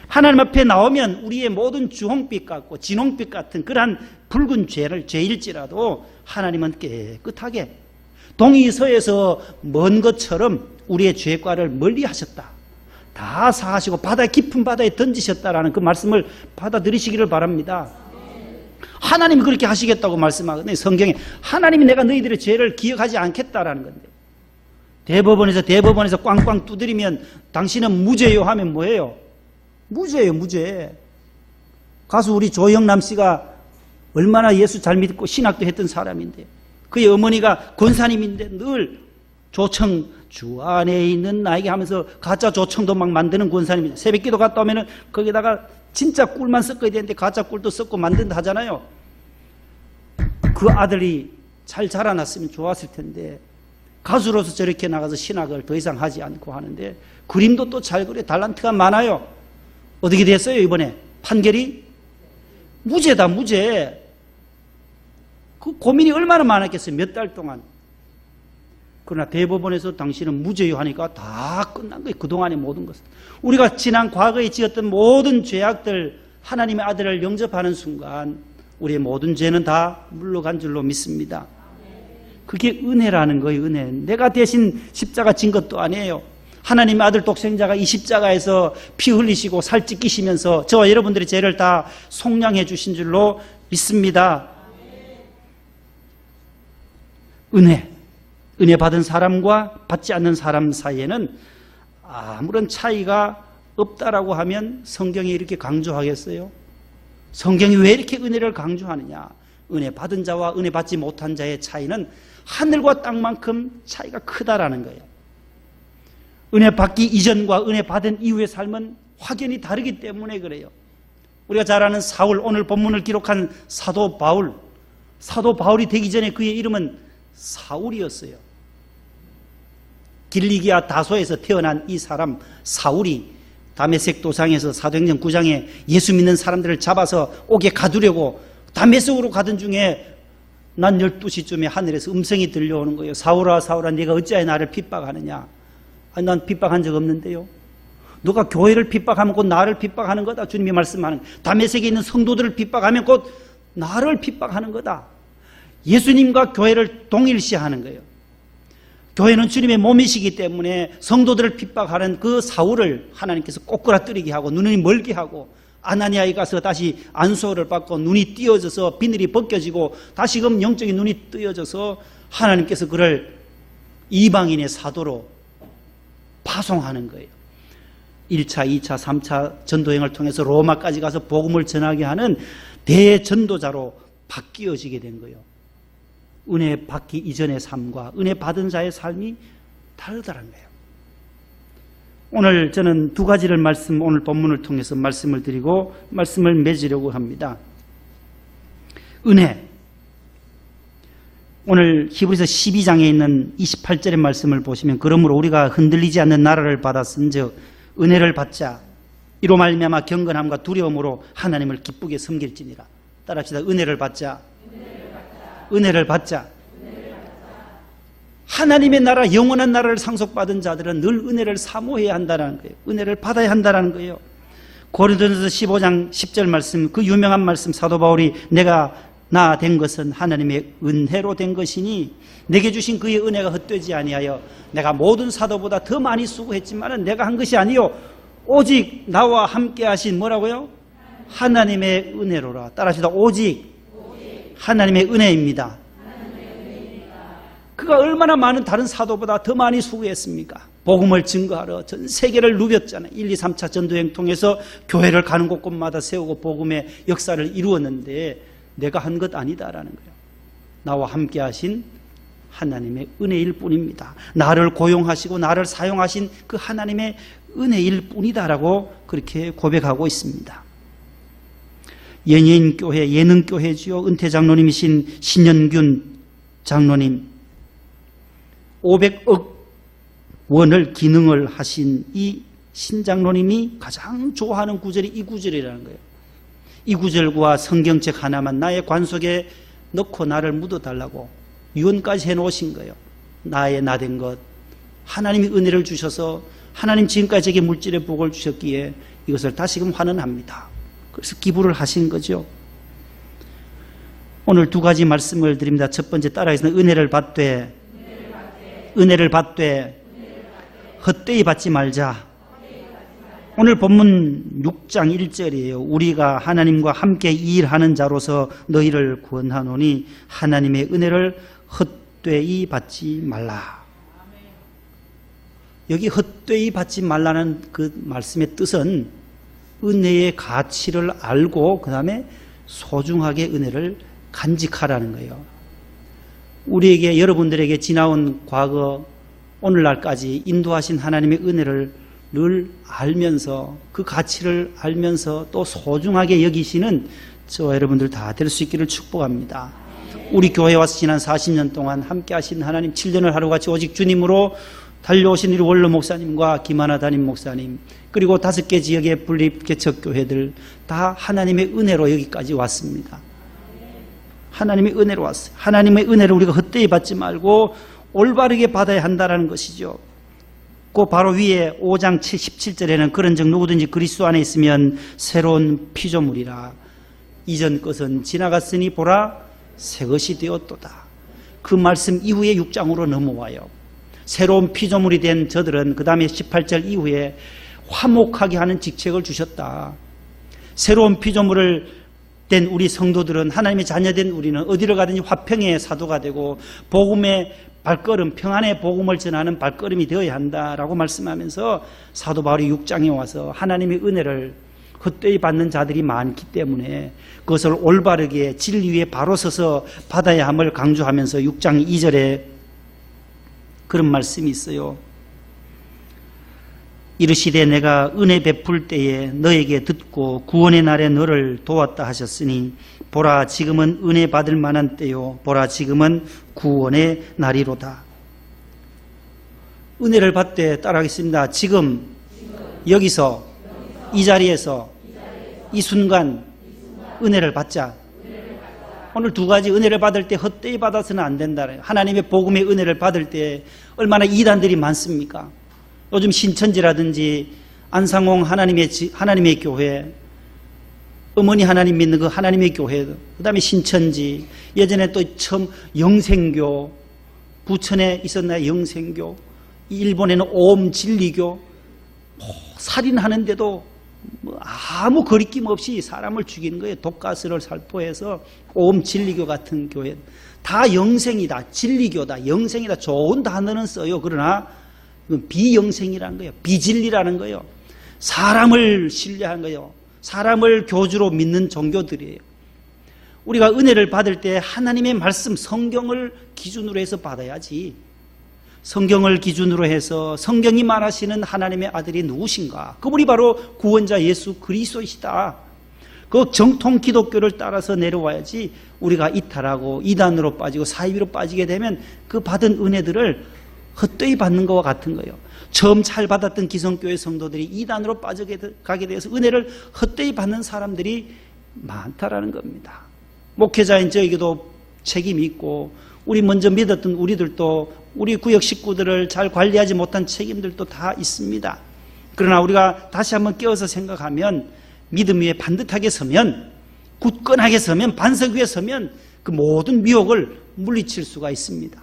하나님 앞에 나오면 우리의 모든 주홍빛 같고 진홍빛 같은 그러한 붉은 죄일지라도 하나님은 깨끗하게 동이서에서 먼 것처럼 우리의 죄과를 멀리 하셨다. 다 사하시고 바다의 깊은 바다에 던지셨다라는 그 말씀을 받아들이시기를 바랍니다. 하나님이 그렇게 하시겠다고 말씀하거든요. 성경에 하나님이 내가 너희들의 죄를 기억하지 않겠다라는 건데, 대법원에서 꽝꽝 두드리면 당신은 무죄요 하면 뭐예요? 무죄예요, 무죄. 가수 우리 조영남 씨가 얼마나 예수 잘 믿고 신학도 했던 사람인데, 그의 어머니가 권사님인데 늘 조청, 주 안에 있는 나에게 하면서 가짜 조청도 막 만드는 권사님인데, 새벽기도 갔다 오면은 거기다가 진짜 꿀만 섞어야 되는데 가짜 꿀도 섞고 만든다 하잖아요. 그 아들이 잘 자라났으면 좋았을 텐데 가수로서 저렇게 나가서 신학을 더 이상 하지 않고 하는데 그림도 또 잘 그려 달란트가 많아요. 어떻게 됐어요 이번에? 판결이 무죄다 무죄. 그 고민이 얼마나 많았겠어요 몇 달 동안. 그러나 대법원에서 당신은 무죄요 하니까 다 끝난 거예요. 그동안의 모든 것은. 우리가 지난 과거에 지었던 모든 죄악들 하나님의 아들을 영접하는 순간 우리의 모든 죄는 다 물러간 줄로 믿습니다. 그게 은혜라는 거예요. 은혜. 내가 대신 십자가 진 것도 아니에요. 하나님의 아들 독생자가 이 십자가에서 피 흘리시고 살 찢기시면서 저와 여러분들의 죄를 다 속량해 주신 줄로 믿습니다. 은혜. 은혜 받은 사람과 받지 않는 사람 사이에는 아무런 차이가 없다라고 하면 성경이 이렇게 강조하겠어요? 성경이 왜 이렇게 은혜를 강조하느냐? 은혜 받은 자와 은혜 받지 못한 자의 차이는 하늘과 땅만큼 차이가 크다라는 거예요. 은혜 받기 이전과 은혜 받은 이후의 삶은 확연히 다르기 때문에 그래요. 우리가 잘 아는 사울, 오늘 본문을 기록한 사도 바울. 사도 바울이 되기 전에 그의 이름은 사울이었어요. 길리기아 다소에서 태어난 이 사람 사울이 다메섹 도상에서 사도행전 9장에 예수 믿는 사람들을 잡아서 옥에 가두려고 다메섹으로 가던 중에 난 12시쯤에 하늘에서 음성이 들려오는 거예요. 사울아 사울아 네가 어찌하여 나를 핍박하느냐. 아니, 난 핍박한 적 없는데요. 너가 교회를 핍박하면 곧 나를 핍박하는 거다. 주님이 말씀하는 거예요. 다메섹에 있는 성도들을 핍박하면 곧 나를 핍박하는 거다. 예수님과 교회를 동일시하는 거예요. 교회는 주님의 몸이시기 때문에 성도들을 핍박하는 그 사울을 하나님께서 꼬꾸라뜨리게 하고 눈이 멀게 하고 아나니아에 가서 다시 안수를 받고 눈이 띄어져서 비늘이 벗겨지고 다시금 영적인 눈이 뜨여져서 하나님께서 그를 이방인의 사도로 파송하는 거예요. 1차, 2차, 3차 전도행을 통해서 로마까지 가서 복음을 전하게 하는 대전도자로 바뀌어지게 된 거예요. 은혜 받기 이전의 삶과 은혜 받은 자의 삶이 다르다는 거예요. 오늘 저는 두 가지를 오늘 본문을 통해서 말씀을 드리고 말씀을 맺으려고 합니다. 은혜. 오늘 히브리서 12장에 있는 28절의 말씀을 보시면 그러므로 우리가 흔들리지 않는 나라를 받았은즉 은혜를 받자. 이로 말미암아 경건함과 두려움으로 하나님을 기쁘게 섬길지니라. 따라합시다. 은혜를 받자. 은혜를 받자. 하나님의 나라, 영원한 나라를 상속받은 자들은 늘 은혜를 사모해야 한다는 거예요. 은혜를 받아야 한다는 거예요. 고린도전서 15장 10절 말씀, 그 유명한 말씀 사도 바울이 내가 나 된 것은 하나님의 은혜로 된 것이니 내게 주신 그의 은혜가 헛되지 아니하여 내가 모든 사도보다 더 많이 수고했지만 내가 한 것이 아니요 오직 나와 함께 하신 뭐라고요? 하나님의 은혜로라. 따라합시다. 오직 하나님의 은혜입니다. 그가 얼마나 많은 다른 사도보다 더 많이 수고했습니까? 복음을 증거하러 전 세계를 누볐잖아요. 1, 2, 3차 전도행 통해서 교회를 가는 곳곳마다 세우고 복음의 역사를 이루었는데 내가 한 것 아니다라는 거예요. 나와 함께 하신 하나님의 은혜일 뿐입니다. 나를 고용하시고 나를 사용하신 그 하나님의 은혜일 뿐이다라고 그렇게 고백하고 있습니다. 연예인교회, 예능교회지요. 은퇴 장로님이신 신현균 장로님 500억 원을 기능을 하신 이 신장로님이 가장 좋아하는 구절이 이 구절이라는 거예요. 이 구절과 성경책 하나만 나의 관속에 넣고 나를 묻어달라고 유언까지 해놓으신 거예요. 나의 나 된 것. 하나님이 은혜를 주셔서 하나님 지금까지 제게 물질의 복을 주셨기에 이것을 다시금 환원합니다. 그래서 기부를 하신 거죠. 오늘 두 가지 말씀을 드립니다. 첫 번째 따라해서 은혜를 받되 헛되이 받지 말자. 오늘 본문 6장 1절이에요. 우리가 하나님과 함께 일하는 자로서 너희를 구원하노니 하나님의 은혜를 헛되이 받지 말라. 여기 헛되이 받지 말라는 그 말씀의 뜻은 은혜의 가치를 알고 그 다음에 소중하게 은혜를 간직하라는 거예요. 우리에게 여러분들에게 지나온 과거 오늘날까지 인도하신 하나님의 은혜를 늘 알면서 그 가치를 알면서 또 소중하게 여기시는 저와 여러분들 다 될 수 있기를 축복합니다. 우리 교회에 와서 지난 40년 동안 함께 하신 하나님 7년을 하루같이 오직 주님으로 달려오신 우리 원로 목사님과 김하나 담임 목사님, 그리고 5개 지역의 분립 개척교회들 다 하나님의 은혜로 여기까지 왔습니다. 하나님의 은혜로 왔어요. 하나님의 은혜를 우리가 헛되이 받지 말고 올바르게 받아야 한다는 것이죠. 그 바로 위에 5장 17절에는 그런즉 누구든지 그리스도 안에 있으면 새로운 피조물이라. 이전 것은 지나갔으니 보라 새 것이 되었도다. 그 말씀 이후에 6장으로 넘어와요. 새로운 피조물이 된 저들은 그 다음에 18절 이후에 화목하게 하는 직책을 주셨다. 새로운 피조물을 된 우리 성도들은, 하나님의 자녀된 우리는 어디를 가든지 화평의 사도가 되고 복음의 발걸음, 평안의 복음을 전하는 발걸음이 되어야 한다라고 말씀하면서 사도 바울이 6장에 와서 하나님의 은혜를 헛되이 받는 자들이 많기 때문에 그것을 올바르게 진리 위에 바로 서서 받아야 함을 강조하면서 6장 2절에 그런 말씀이 있어요. 이르시되 내가 은혜 베풀 때에 너에게 듣고 구원의 날에 너를 도왔다 하셨으니 보라 지금은 은혜 받을 만한 때요 보라 지금은 구원의 날이로다. 은혜를 받되 따라하겠습니다. 지금 여기서 이 자리에서 이 순간 은혜를 받자. 오늘 두 가지 은혜를 받을 때 헛되이 받아서는 안 된다. 하나님의 복음의 은혜를 받을 때 얼마나 이단들이 많습니까? 요즘 신천지라든지 안상홍 하나님의 교회, 어머니 하나님 믿는 그 하나님의 교회, 그 다음에 신천지, 예전에 또 처음 영생교, 부천에 있었나요? 영생교, 일본에는 오음진리교, 살인하는데도 아무 거리낌 없이 사람을 죽이는 거예요. 독가스를 살포해서 오음진리교 같은 교회. 다 영생이다, 진리교다, 영생이다. 좋은 단어는 써요. 그러나 비영생이라는 거예요. 비진리라는 거예요. 사람을 신뢰한 거예요. 사람을 교주로 믿는 종교들이에요. 우리가 은혜를 받을 때 하나님의 말씀, 성경을 기준으로 해서 받아야지. 성경을 기준으로 해서 성경이 말하시는 하나님의 아들이 누구신가? 그분이 바로 구원자 예수 그리스도이시다. 그 정통 기독교를 따라서 내려와야지 우리가 이탈하고 이단으로 빠지고 사이비로 빠지게 되면 그 받은 은혜들을 헛되이 받는 것과 같은 거예요. 처음 잘 받았던 기성교회 성도들이 이단으로 빠져가게 돼서 은혜를 헛되이 받는 사람들이 많다라는 겁니다. 목회자인 저에게도 책임이 있고 우리 먼저 믿었던 우리들도 우리 구역 식구들을 잘 관리하지 못한 책임들도 다 있습니다. 그러나 우리가 다시 한번 깨어서 생각하면 믿음 위에 반듯하게 서면, 굳건하게 서면, 반석 위에 서면 그 모든 미혹을 물리칠 수가 있습니다.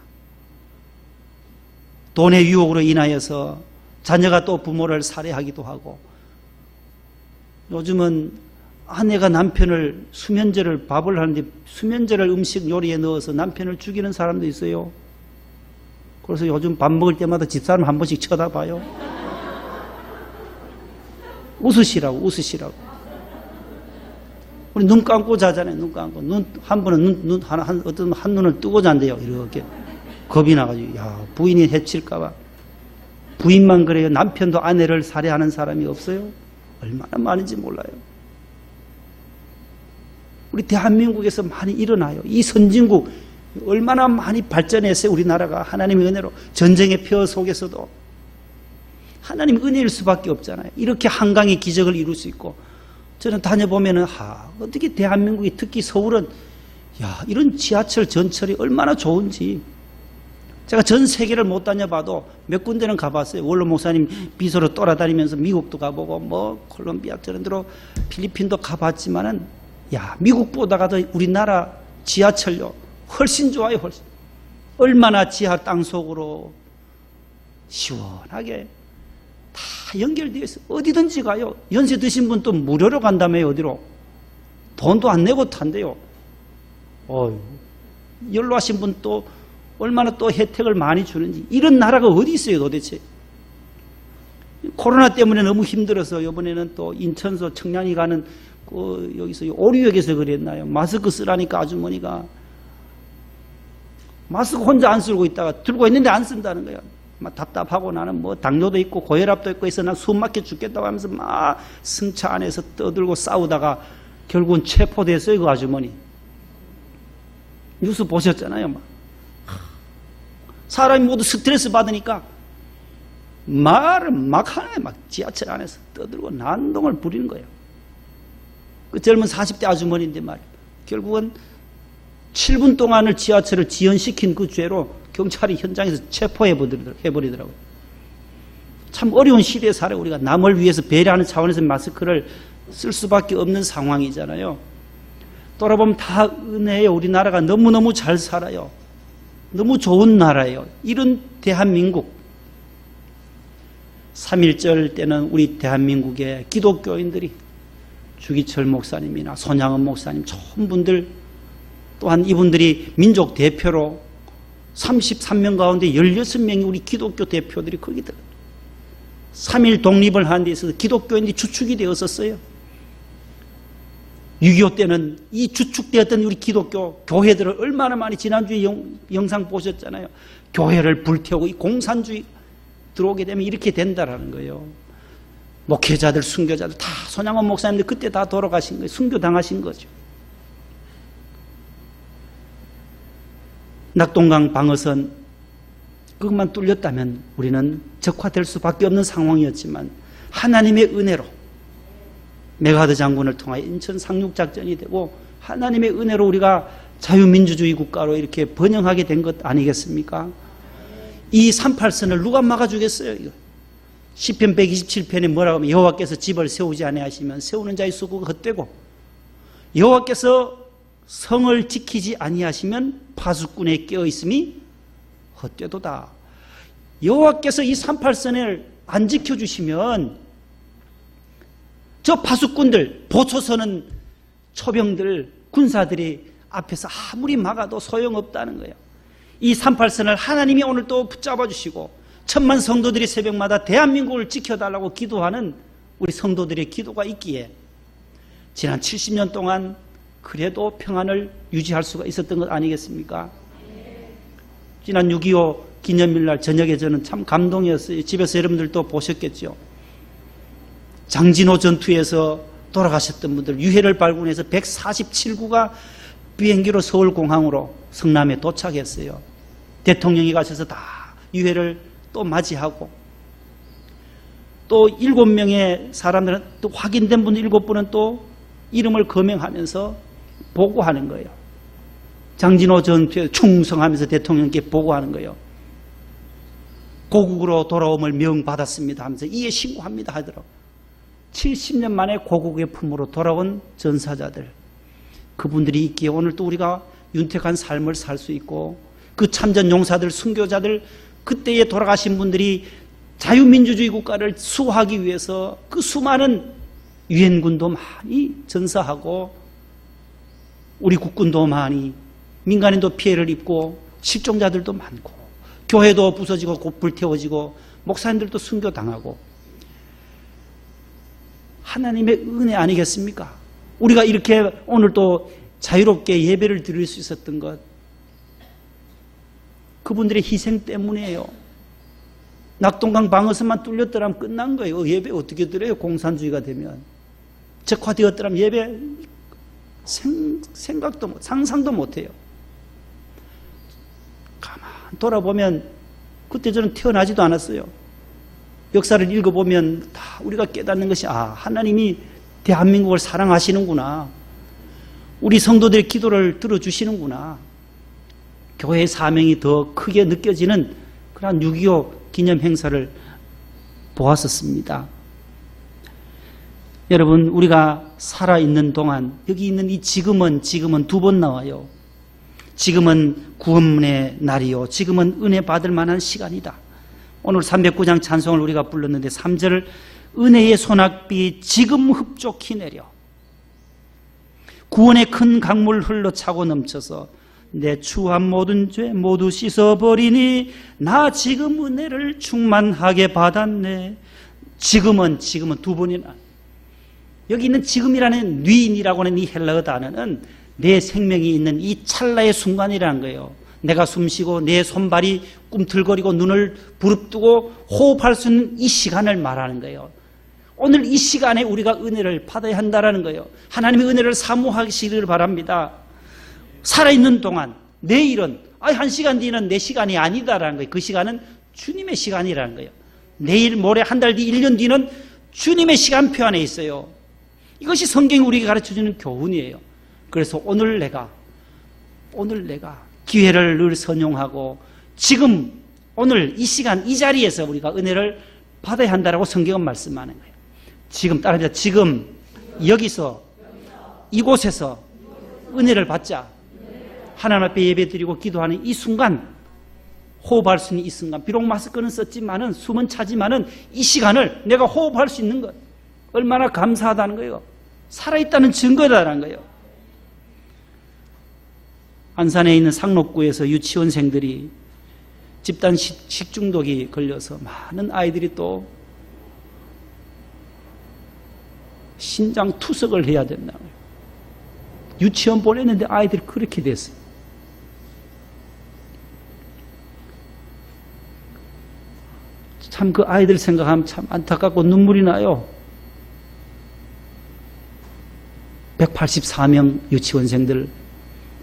돈의 유혹으로 인하여서 자녀가 또 부모를 살해하기도 하고, 요즘은 아내가 남편을 수면제를 밥을 하는데 수면제를 음식 요리에 넣어서 남편을 죽이는 사람도 있어요. 그래서 요즘 밥 먹을 때마다 집사람 한 번씩 쳐다봐요. 웃으시라고. 우리 눈 감고 자잖아요. 눈 감고. 한 번은 어떤 한 눈을 뜨고 잔대요. 이렇게. 겁이 나가지고, 야, 부인이 해칠까봐. 부인만 그래요. 남편도 아내를 살해하는 사람이 없어요? 얼마나 많은지 몰라요. 우리 대한민국에서 많이 일어나요. 이 선진국 얼마나 많이 발전했어요. 우리나라가 하나님의 은혜로. 전쟁의 표 속에서도 하나님의 은혜일 수밖에 없잖아요. 이렇게 한강의 기적을 이룰 수 있고, 저는 다녀보면은 어떻게 대한민국이, 특히 서울은 이런 지하철 전철이 얼마나 좋은지. 제가 전 세계를 못 다녀봐도 몇 군데는 가봤어요. 원로 목사님 비서로 돌아다니면서 미국도 가보고 콜롬비아 저런 데로 필리핀도 가봤지만은 미국보다가도 우리나라 지하철요 훨씬 좋아요. 훨씬. 얼마나 지하 땅속으로 시원하게 다 연결되어 있어요. 어디든지 가요. 연세 드신 분 또 무료로 간다며요. 어디로. 돈도 안 내고 탄대요. 연로하신 분 또 얼마나 또 혜택을 많이 주는지. 이런 나라가 어디 있어요 도대체. 코로나 때문에 너무 힘들어서 이번에는 또 인천서 청량리 가는 여기서 오류역에서 그랬나요. 마스크 쓰라니까 아주머니가 마스크 혼자 안 쓰고 있다가 들고 있는데 안 쓴다는 거야. 막 답답하고 나는 당뇨도 있고 고혈압도 있고 해서 난 숨 막혀 죽겠다고 하면서 막 승차 안에서 떠들고 싸우다가 결국은 체포됐어요. 그 아주머니. 뉴스 보셨잖아요. 막. 사람이 모두 스트레스 받으니까 말을 막 하네. 막 지하철 안에서 떠들고 난동을 부리는 거예요. 그 젊은 40대 아주머니인데 말이에요. 결국은 7분 동안을 지하철을 지연시킨 그 죄로 경찰이 현장에서 체포해버리더라고요. 참 어려운 시대에 살아. 우리가 남을 위해서 배려하는 차원에서 마스크를 쓸 수밖에 없는 상황이잖아요. 돌아보면 다 은혜예요. 우리나라가 너무너무 잘 살아요. 너무 좋은 나라예요. 이런 대한민국. 3.1절 때는 우리 대한민국의 기독교인들이 주기철 목사님이나 손양은 목사님 좋은 분들, 또한 이분들이 민족 대표로 33명 가운데 16명이 우리 기독교 대표들이 거기 들어요. 3.1 독립을 하는 데 있어서 기독교인들이 주축이 되었었어요. 6.25 때는 이 주축되었던 우리 기독교 교회들을 얼마나 많이, 지난주에 영상 보셨잖아요. 교회를 불태우고 이 공산주의 들어오게 되면 이렇게 된다라는 거예요. 목회자들, 순교자들 다, 손양원 목사님들 그때 다 돌아가신 거예요. 순교당하신 거죠. 낙동강 방어선 그것만 뚫렸다면 우리는 적화될 수밖에 없는 상황이었지만 하나님의 은혜로 메가드 장군을 통하여 인천 상륙작전이 되고 하나님의 은혜로 우리가 자유민주주의 국가로 이렇게 번영하게 된 것 아니겠습니까? 이 38선을 누가 막아주겠어요? 이거. 시편 127편에 뭐라고 하면 여호와께서 집을 세우지 아니하시면 세우는 자의 수고가 헛되고 여호와께서 성을 지키지 아니하시면 파수꾼에 깨어있음이 헛되도다. 여호와께서 이 38선을 안 지켜주시면 저 파수꾼들, 보초서는 초병들, 군사들이 앞에서 아무리 막아도 소용없다는 거예요. 이 38선을 하나님이 오늘 또 붙잡아 주시고 1000만 성도들이 새벽마다 대한민국을 지켜달라고 기도하는 우리 성도들의 기도가 있기에 지난 70년 동안 그래도 평안을 유지할 수가 있었던 것 아니겠습니까? 지난 6.25 기념일날 저녁에 저는 참 감동이었어요. 집에서 여러분들도 보셨겠죠. 장진호 전투에서 돌아가셨던 분들 유해를 발군해서 147구가 비행기로 서울공항으로 성남에 도착했어요. 대통령이 가셔서 다 유해를 또 맞이하고 또 7명의 사람들은 또 확인된 분 7분은 또 이름을 거명하면서 보고하는 거예요. 장진호 전투에 충성하면서 대통령께 보고하는 거예요. 고국으로 돌아옴을 명받았습니다 하면서 이에 신고합니다 하더라고요. 70년 만에 고국의 품으로 돌아온 전사자들, 그분들이 있기에 오늘 또 우리가 윤택한 삶을 살 수 있고 그 참전 용사들, 순교자들, 그때에 돌아가신 분들이 자유민주주의 국가를 수호하기 위해서 그 수많은 유엔군도 많이 전사하고 우리 국군도 많이 민간인도 피해를 입고 실종자들도 많고 교회도 부서지고 곧 불태워지고 목사님들도 순교당하고 하나님의 은혜 아니겠습니까? 우리가 이렇게 오늘 또 자유롭게 예배를 드릴 수 있었던 것 그분들의 희생 때문이에요. 낙동강 방어선만 뚫렸더라면 끝난 거예요. 예배 어떻게 드려요? 공산주의가 되면. 적화되었더라면 예배 생각도 못, 상상도 못해요. 가만 돌아보면 그때 저는 태어나지도 않았어요. 역사를 읽어보면 다 우리가 깨닫는 것이 하나님이 대한민국을 사랑하시는구나. 우리 성도들의 기도를 들어주시는구나. 교회의 사명이 더 크게 느껴지는 그런 6.25 기념 행사를 보았었습니다. 여러분, 우리가 살아있는 동안 여기 있는 이 지금은 두 번 나와요. 지금은 구원의 날이요. 지금은 은혜 받을 만한 시간이다. 오늘 309장 찬송을 우리가 불렀는데 3절 은혜의 소낙비 지금 흡족히 내려 구원의 큰 강물 흘러 차고 넘쳐서 내 추한 모든 죄 모두 씻어버리니 나 지금 은혜를 충만하게 받았네. 지금은 두 번이나 여기 있는 지금이라는 뉘인이라고 하는 이 헬라어 단어는 내 생명이 있는 이 찰나의 순간이라는 거예요. 내가 숨쉬고 내 손발이 꿈틀거리고 눈을 부릅뜨고 호흡할 수 있는 이 시간을 말하는 거예요. 오늘 이 시간에 우리가 은혜를 받아야 한다는 거예요. 하나님의 은혜를 사모하시기를 바랍니다. 살아있는 동안 내일은, 한 시간 뒤는 내 시간이 아니다라는 거예요. 그 시간은 주님의 시간이라는 거예요. 내일, 모레, 한 달 뒤, 1년 뒤는 주님의 시간표 안에 있어요. 이것이 성경이 우리에게 가르쳐주는 교훈이에요. 그래서 오늘 내가 기회를 늘 선용하고 지금 오늘 이 시간 이 자리에서 우리가 은혜를 받아야 한다라고 성경은 말씀하는 거예요. 지금 따라합니다. 지금 여기서 이곳에서 은혜를 받자. 하나님 앞에 예배드리고 기도하는 이 순간, 호흡할 수 있는 이 순간, 비록 마스크는 썼지만은 숨은 차지만은 이 시간을 내가 호흡할 수 있는 것, 얼마나 감사하다는 거예요. 살아있다는 증거다라는 거예요. 안산에 있는 상록구에서 유치원생들이 집단 식중독이 걸려서 많은 아이들이 또 신장 투석을 해야 된다는 거예요. 유치원 보냈는데 아이들이 그렇게 됐어요. 참 그 아이들 생각하면 참 안타깝고 눈물이 나요. 184명 유치원생들,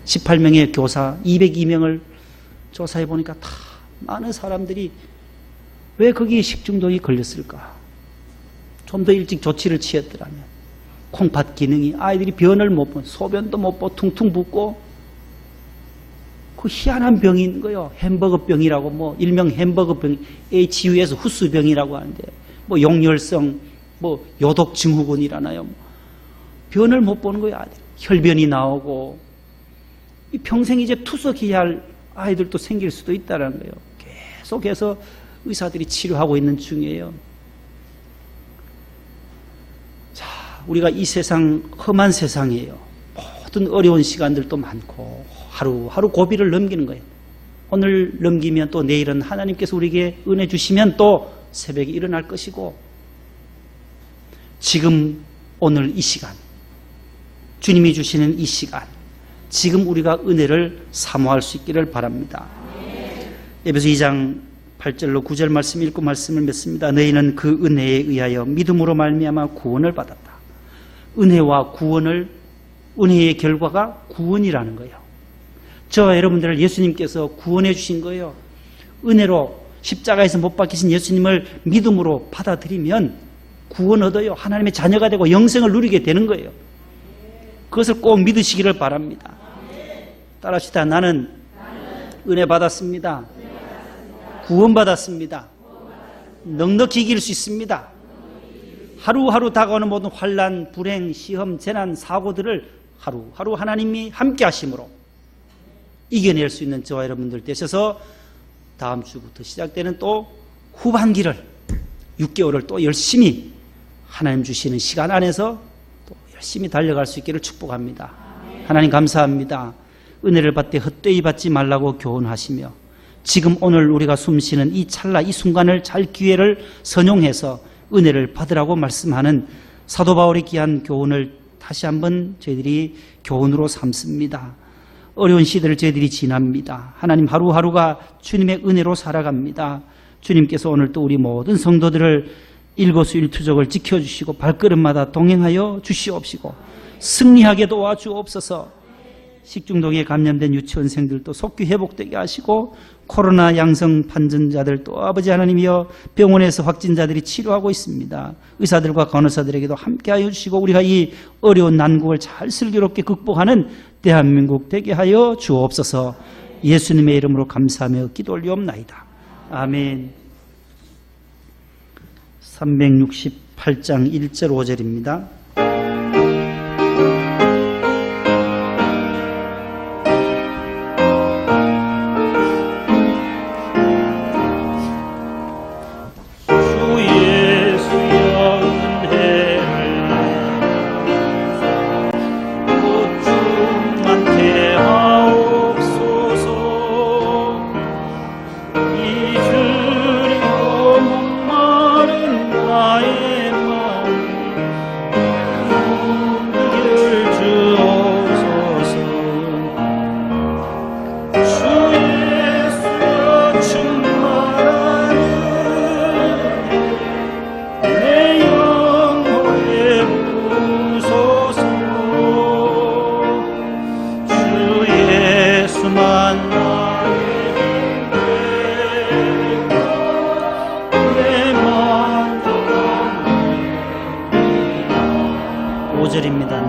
18명의 교사, 202명을 조사해 보니까 다 많은 사람들이 왜 거기에 식중독이 걸렸을까? 좀 더 일찍 조치를 취했더라면 콩팥 기능이 아이들이 변을 못 보, 소변도 못 보고 퉁퉁 붓고 그 희한한 병이 있는 거예요. 햄버거 병이라고 뭐 일명 햄버거 병, HU에서 후스병이라고 하는데 뭐 용열성 뭐 요독 증후군이라나요. 변을 못 보는 거예요. 아이들. 혈변이 나오고 평생 이제 투석해야 할 아이들도 생길 수도 있다는 거예요. 계속해서 의사들이 치료하고 있는 중이에요. 자, 우리가 이 세상 험한 세상이에요. 모든 어려운 시간들도 많고 하루하루 고비를 넘기는 거예요. 오늘 넘기면 또 내일은 하나님께서 우리에게 은혜 주시면 또 새벽에 일어날 것이고 지금 오늘 이 시간 주님이 주시는 이 시간 지금 우리가 은혜를 사모할 수 있기를 바랍니다. 에베소 2장 8절로 9절 말씀 읽고 말씀을 맺습니다. 너희는 그 은혜에 의하여 믿음으로 말미암아 구원을 받았다. 은혜와 구원을 은혜의 결과가 구원이라는 거예요. 저와 여러분들을 예수님께서 구원해 주신 거예요. 은혜로 십자가에서 못 박히신 예수님을 믿음으로 받아들이면 구원 얻어요. 하나님의 자녀가 되고 영생을 누리게 되는 거예요. 그것을 꼭 믿으시기를 바랍니다. 따라합시다. 나는 은혜 받았습니다. 구원 받았습니다. 넉넉히 이길 수 있습니다. 하루하루 다가오는 모든 환난, 불행, 시험, 재난, 사고들을 하루하루 하나님이 함께 하심으로 이겨낼 수 있는 저와 여러분들 되셔서 다음 주부터 시작되는 또 후반기를 6개월을 또 열심히 하나님 주시는 시간 안에서 또 열심히 달려갈 수 있기를 축복합니다. 하나님 감사합니다. 은혜를 받되 헛되이 받지 말라고 교훈하시며 지금 오늘 우리가 숨쉬는 이 찰나 이 순간을 잘 기회를 선용해서 은혜를 받으라고 말씀하는 사도 바울의 귀한 교훈을 다시 한번 저희들이 교훈으로 삼습니다. 어려운 시대를 저희들이 지납니다. 하나님 하루하루가 주님의 은혜로 살아갑니다. 주님께서 오늘 또 우리 모든 성도들을 일거수일투족을 지켜주시고 발걸음마다 동행하여 주시옵시고 승리하게 도와주옵소서. 식중독에 감염된 유치원생들도 속히 회복되게 하시고 코로나 양성 판정자들도 아버지 하나님이여 병원에서 확진자들이 치료하고 있습니다. 의사들과 간호사들에게도 함께하여 주시고 우리가 이 어려운 난국을 잘 슬기롭게 극복하는 대한민국 되게 하여 주옵소서. 예수님의 이름으로 감사하며 기도 올리옵나이다. 아멘. 368장 1절 5절입니다.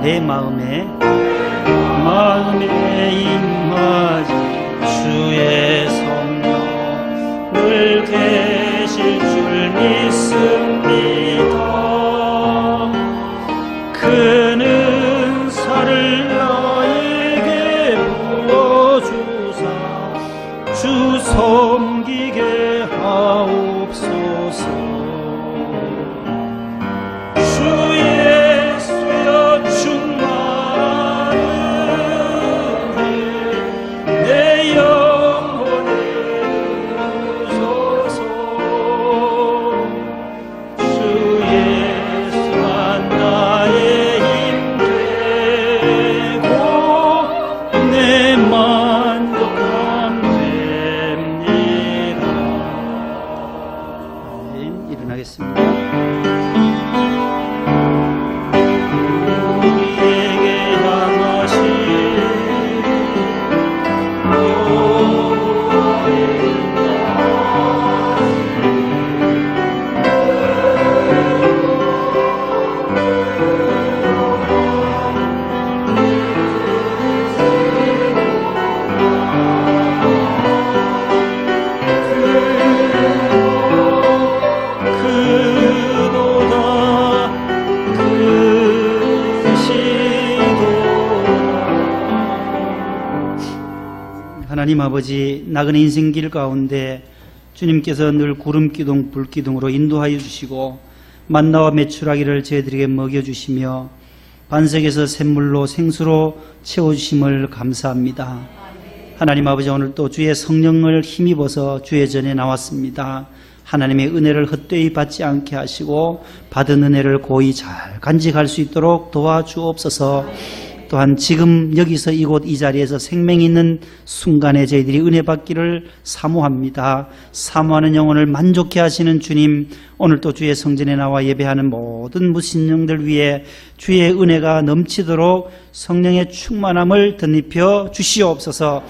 내 마음에 임하지 주의 성령 늘 계실 줄 믿습니다. 그는 살을 나에게 부어주사 주 섬기게 하옵소서. 주의 수여 충만하네 내 영혼에 주소서. 주의 수한 나의 힘 되고 내 만족함 됩니다. 아멘. 일어나겠습니다. 하나님 아버지, 나그네 인생길 가운데 주님께서 늘 구름기둥 불기둥으로 인도하여 주시고 만나와 메추라기를 저희들에게 먹여주시며 반석에서 샘물로 생수로 채워주심을 감사합니다. 하나님 아버지, 오늘 또 주의 성령을 힘입어서 주의 전에 나왔습니다. 하나님의 은혜를 헛되이 받지 않게 하시고 받은 은혜를 고이 잘 간직할 수 있도록 도와주옵소서. 또한 지금 여기서 이곳 이 자리에서 생명이 있는 순간에 저희들이 은혜 받기를 사모합니다. 사모하는 영혼을 만족해 하시는 주님, 오늘 또 주의 성전에 나와 예배하는 모든 무신령들 위해 주의 은혜가 넘치도록 성령의 충만함을 덧입혀 주시옵소서.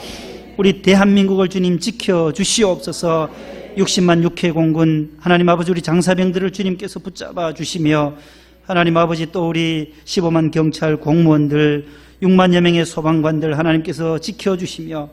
우리 대한민국을 주님 지켜 주시옵소서. 60만 육해공군 하나님 아버지, 우리 장사병들을 주님께서 붙잡아 주시며 하나님 아버지, 또 우리 15만 경찰 공무원들, 6만여 명의 소방관들 하나님께서 지켜주시며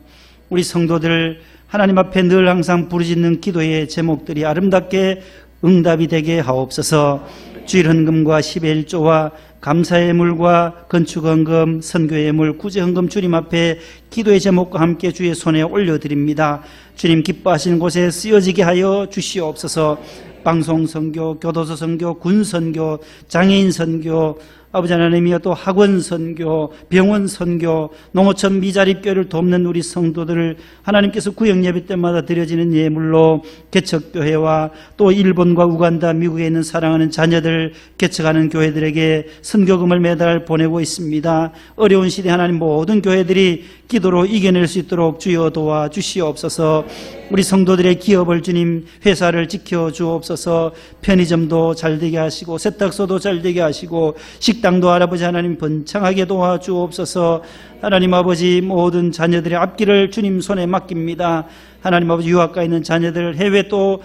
우리 성도들 하나님 앞에 늘 항상 부르짖는 기도의 제목들이 아름답게 응답이 되게 하옵소서. 주일 헌금과 10의 1조와 감사의 물과 건축헌금, 선교의 물, 구제헌금 주님 앞에 기도의 제목과 함께 주의 손에 올려드립니다. 주님 기뻐하시는 곳에 쓰여지게 하여 주시옵소서. 방송 선교, 교도소 선교, 군 선교, 장애인 선교, 아버지 하나님이여 또 학원 선교, 병원 선교, 농어촌 미자립교회를 돕는 우리 성도들을 하나님께서 구역 예배 때마다 드려지는 예물로 개척교회와 또 일본과 우간다, 미국에 있는 사랑하는 자녀들 개척하는 교회들에게 선교금을 매달 보내고 있습니다. 어려운 시대 하나님 모든 교회들이 기도로 이겨낼 수 있도록 주여 도와주시옵소서. 우리 성도들의 기업을 주님, 회사를 지켜주옵소서. 편의점도 잘되게 하시고 세탁소도 잘되게 하시고 식당도 할아버지 하나님 번창하게 도와주옵소서. 하나님 아버지, 모든 자녀들의 앞길을 주님 손에 맡깁니다. 하나님 아버지, 유학가 있는 자녀들, 해외 또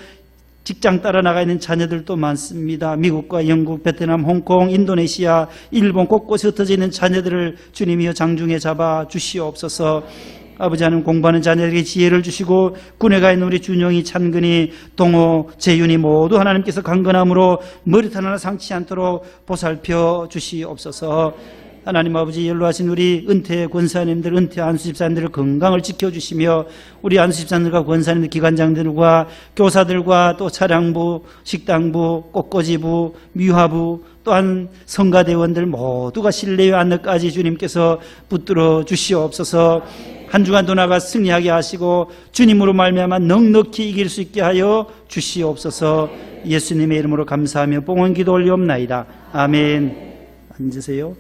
직장 따라 나가 있는 자녀들도 많습니다. 미국과 영국, 베트남, 홍콩, 인도네시아, 일본 곳곳에 흩어져 있는 자녀들을 주님이여 장중에 잡아 주시옵소서. 아버지 하나님, 공부하는 자녀에게 지혜를 주시고 군에 가 있는 우리 준영이, 찬근이, 동호, 재윤이 모두 하나님께서 강건함으로 머리털 하나 상치 않도록 보살펴 주시옵소서. 하나님 아버지, 연로하신 우리 은퇴 권사님들, 은퇴 안수집사님들의 건강을 지켜주시며 우리 안수집사님들과 권사님들, 기관장들과 교사들과 또 차량부, 식당부, 꽃꽂이부, 미화부, 또한 성가대원들 모두가 신뢰의 안乐까지 주님께서 붙들어 주시옵소서. 한 주간도 나가 승리하게 하시고 주님으로 말미암아 넉넉히 이길 수 있게 하여 주시옵소서. 예수님의 이름으로 감사하며 봉헌 기도 올리옵나이다. 아멘. 앉으세요.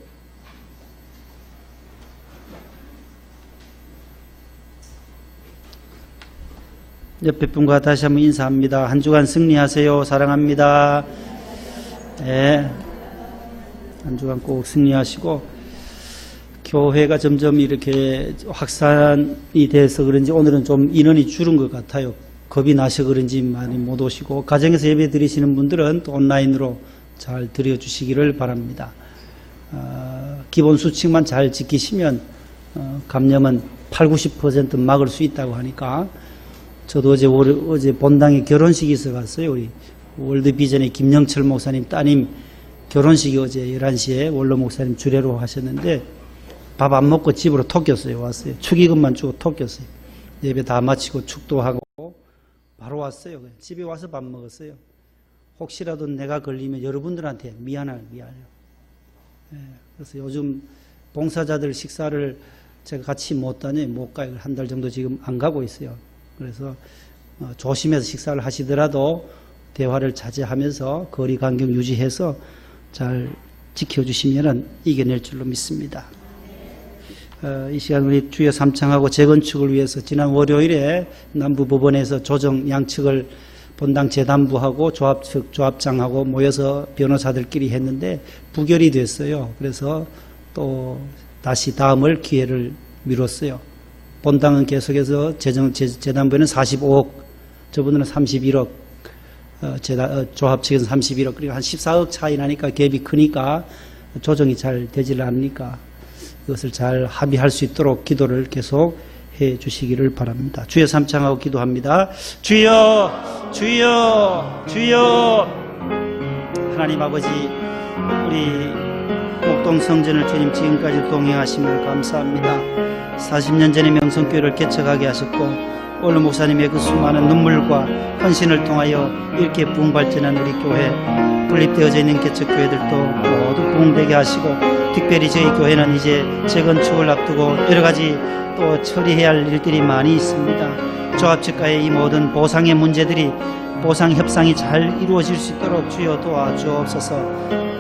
옆에 분과 다시 한번 인사합니다. 한 주간 승리하세요. 사랑합니다. 네. 한 주간 꼭 승리하시고, 교회가 점점 이렇게 확산이 돼서 그런지 오늘은 좀 인원이 줄은 것 같아요. 겁이 나서 그런지 많이 못 오시고, 가정에서 예배 드리시는 분들은 또 온라인으로 잘 드려주시기를 바랍니다. 기본 수칙만 잘 지키시면 감염은 80~90% 막을 수 있다고 하니까 저도 어제 본당에 결혼식이 있어 갔어요. 우리 월드비전의 김영철 목사님 따님 결혼식이 어제 11시에 원로 목사님 주례로 하셨는데 밥 안 먹고 집으로 톡겼어요. 왔어요. 축의금만 주고 톡겼어요. 예배 다 마치고 축도하고 바로 왔어요. 집에 와서 밥 먹었어요. 혹시라도 내가 걸리면 여러분들한테 미안해요. 그래서 요즘 봉사자들 식사를 제가 같이 못 다녀요. 못 가요. 한 달 정도 지금 안 가고 있어요. 그래서 조심해서 식사를 하시더라도 대화를 자제하면서 거리 간격 유지해서 잘 지켜주시면 이겨낼 줄로 믿습니다. 이 시간 우리 주여 삼창하고 재건축을 위해서 지난 월요일에 남부법원에서 조정 양측을 본당 재단부하고 조합 측 조합장하고 모여서 변호사들끼리 했는데 부결이 됐어요. 그래서 또 다시 다음을 기회를 미뤘어요. 본당은 계속해서 재단부에는 45억, 저분들은 31억, 조합 측에서 31억, 그리고 한 14억 차이 나니까 갭이 크니까 조정이 잘 되질 않으니까 이것을 잘 합의할 수 있도록 기도를 계속 해 주시기를 바랍니다. 주여 삼창하고 기도합니다. 주여, 주여, 주여. 하나님 아버지, 우리 목동 성전을 주님 지금까지 동행하심을 감사합니다. 40년 전에 명성교회를 개척하게 하셨고 원로 목사님의 그 수많은 눈물과 헌신을 통하여 이렇게 부흥발전한 우리 교회, 분립되어져 있는 개척교회들도 모두 부흥되게 하시고 특별히 저희 교회는 이제 재건축을 앞두고 여러 가지 또 처리해야 할 일들이 많이 있습니다. 조합 측과의 이 모든 보상의 문제들이 보상 협상이 잘 이루어질 수 있도록 주여 도와주옵소서.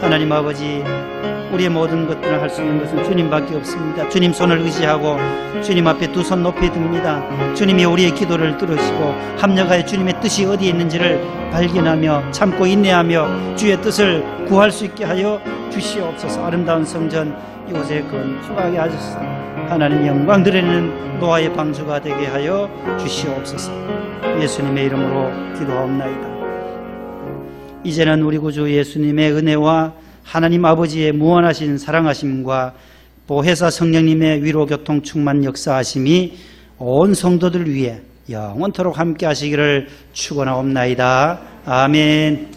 하나님 아버지, 우리의 모든 것들을 할 수 있는 것은 주님밖에 없습니다. 주님 손을 의지하고 주님 앞에 두 손 높이 듭니다. 주님이 우리의 기도를 들으시고 합력하여 주님의 뜻이 어디에 있는지를 발견하며 참고 인내하며 주의 뜻을 구할 수 있게 하여 주시옵소서. 아름다운 성전 이곳에 건축하게 하소서. 하나님 영광 드리는 노아의 방주가 되게 하여 주시옵소서. 예수님의 이름으로 기도하옵나이다. 이제는 우리 구주 예수님의 은혜와 하나님 아버지의 무한하신 사랑하심과 보혜사 성령님의 위로 교통 충만 역사하심이 온 성도들 위해 영원토록 함께 하시기를 축원하옵나이다. 아멘.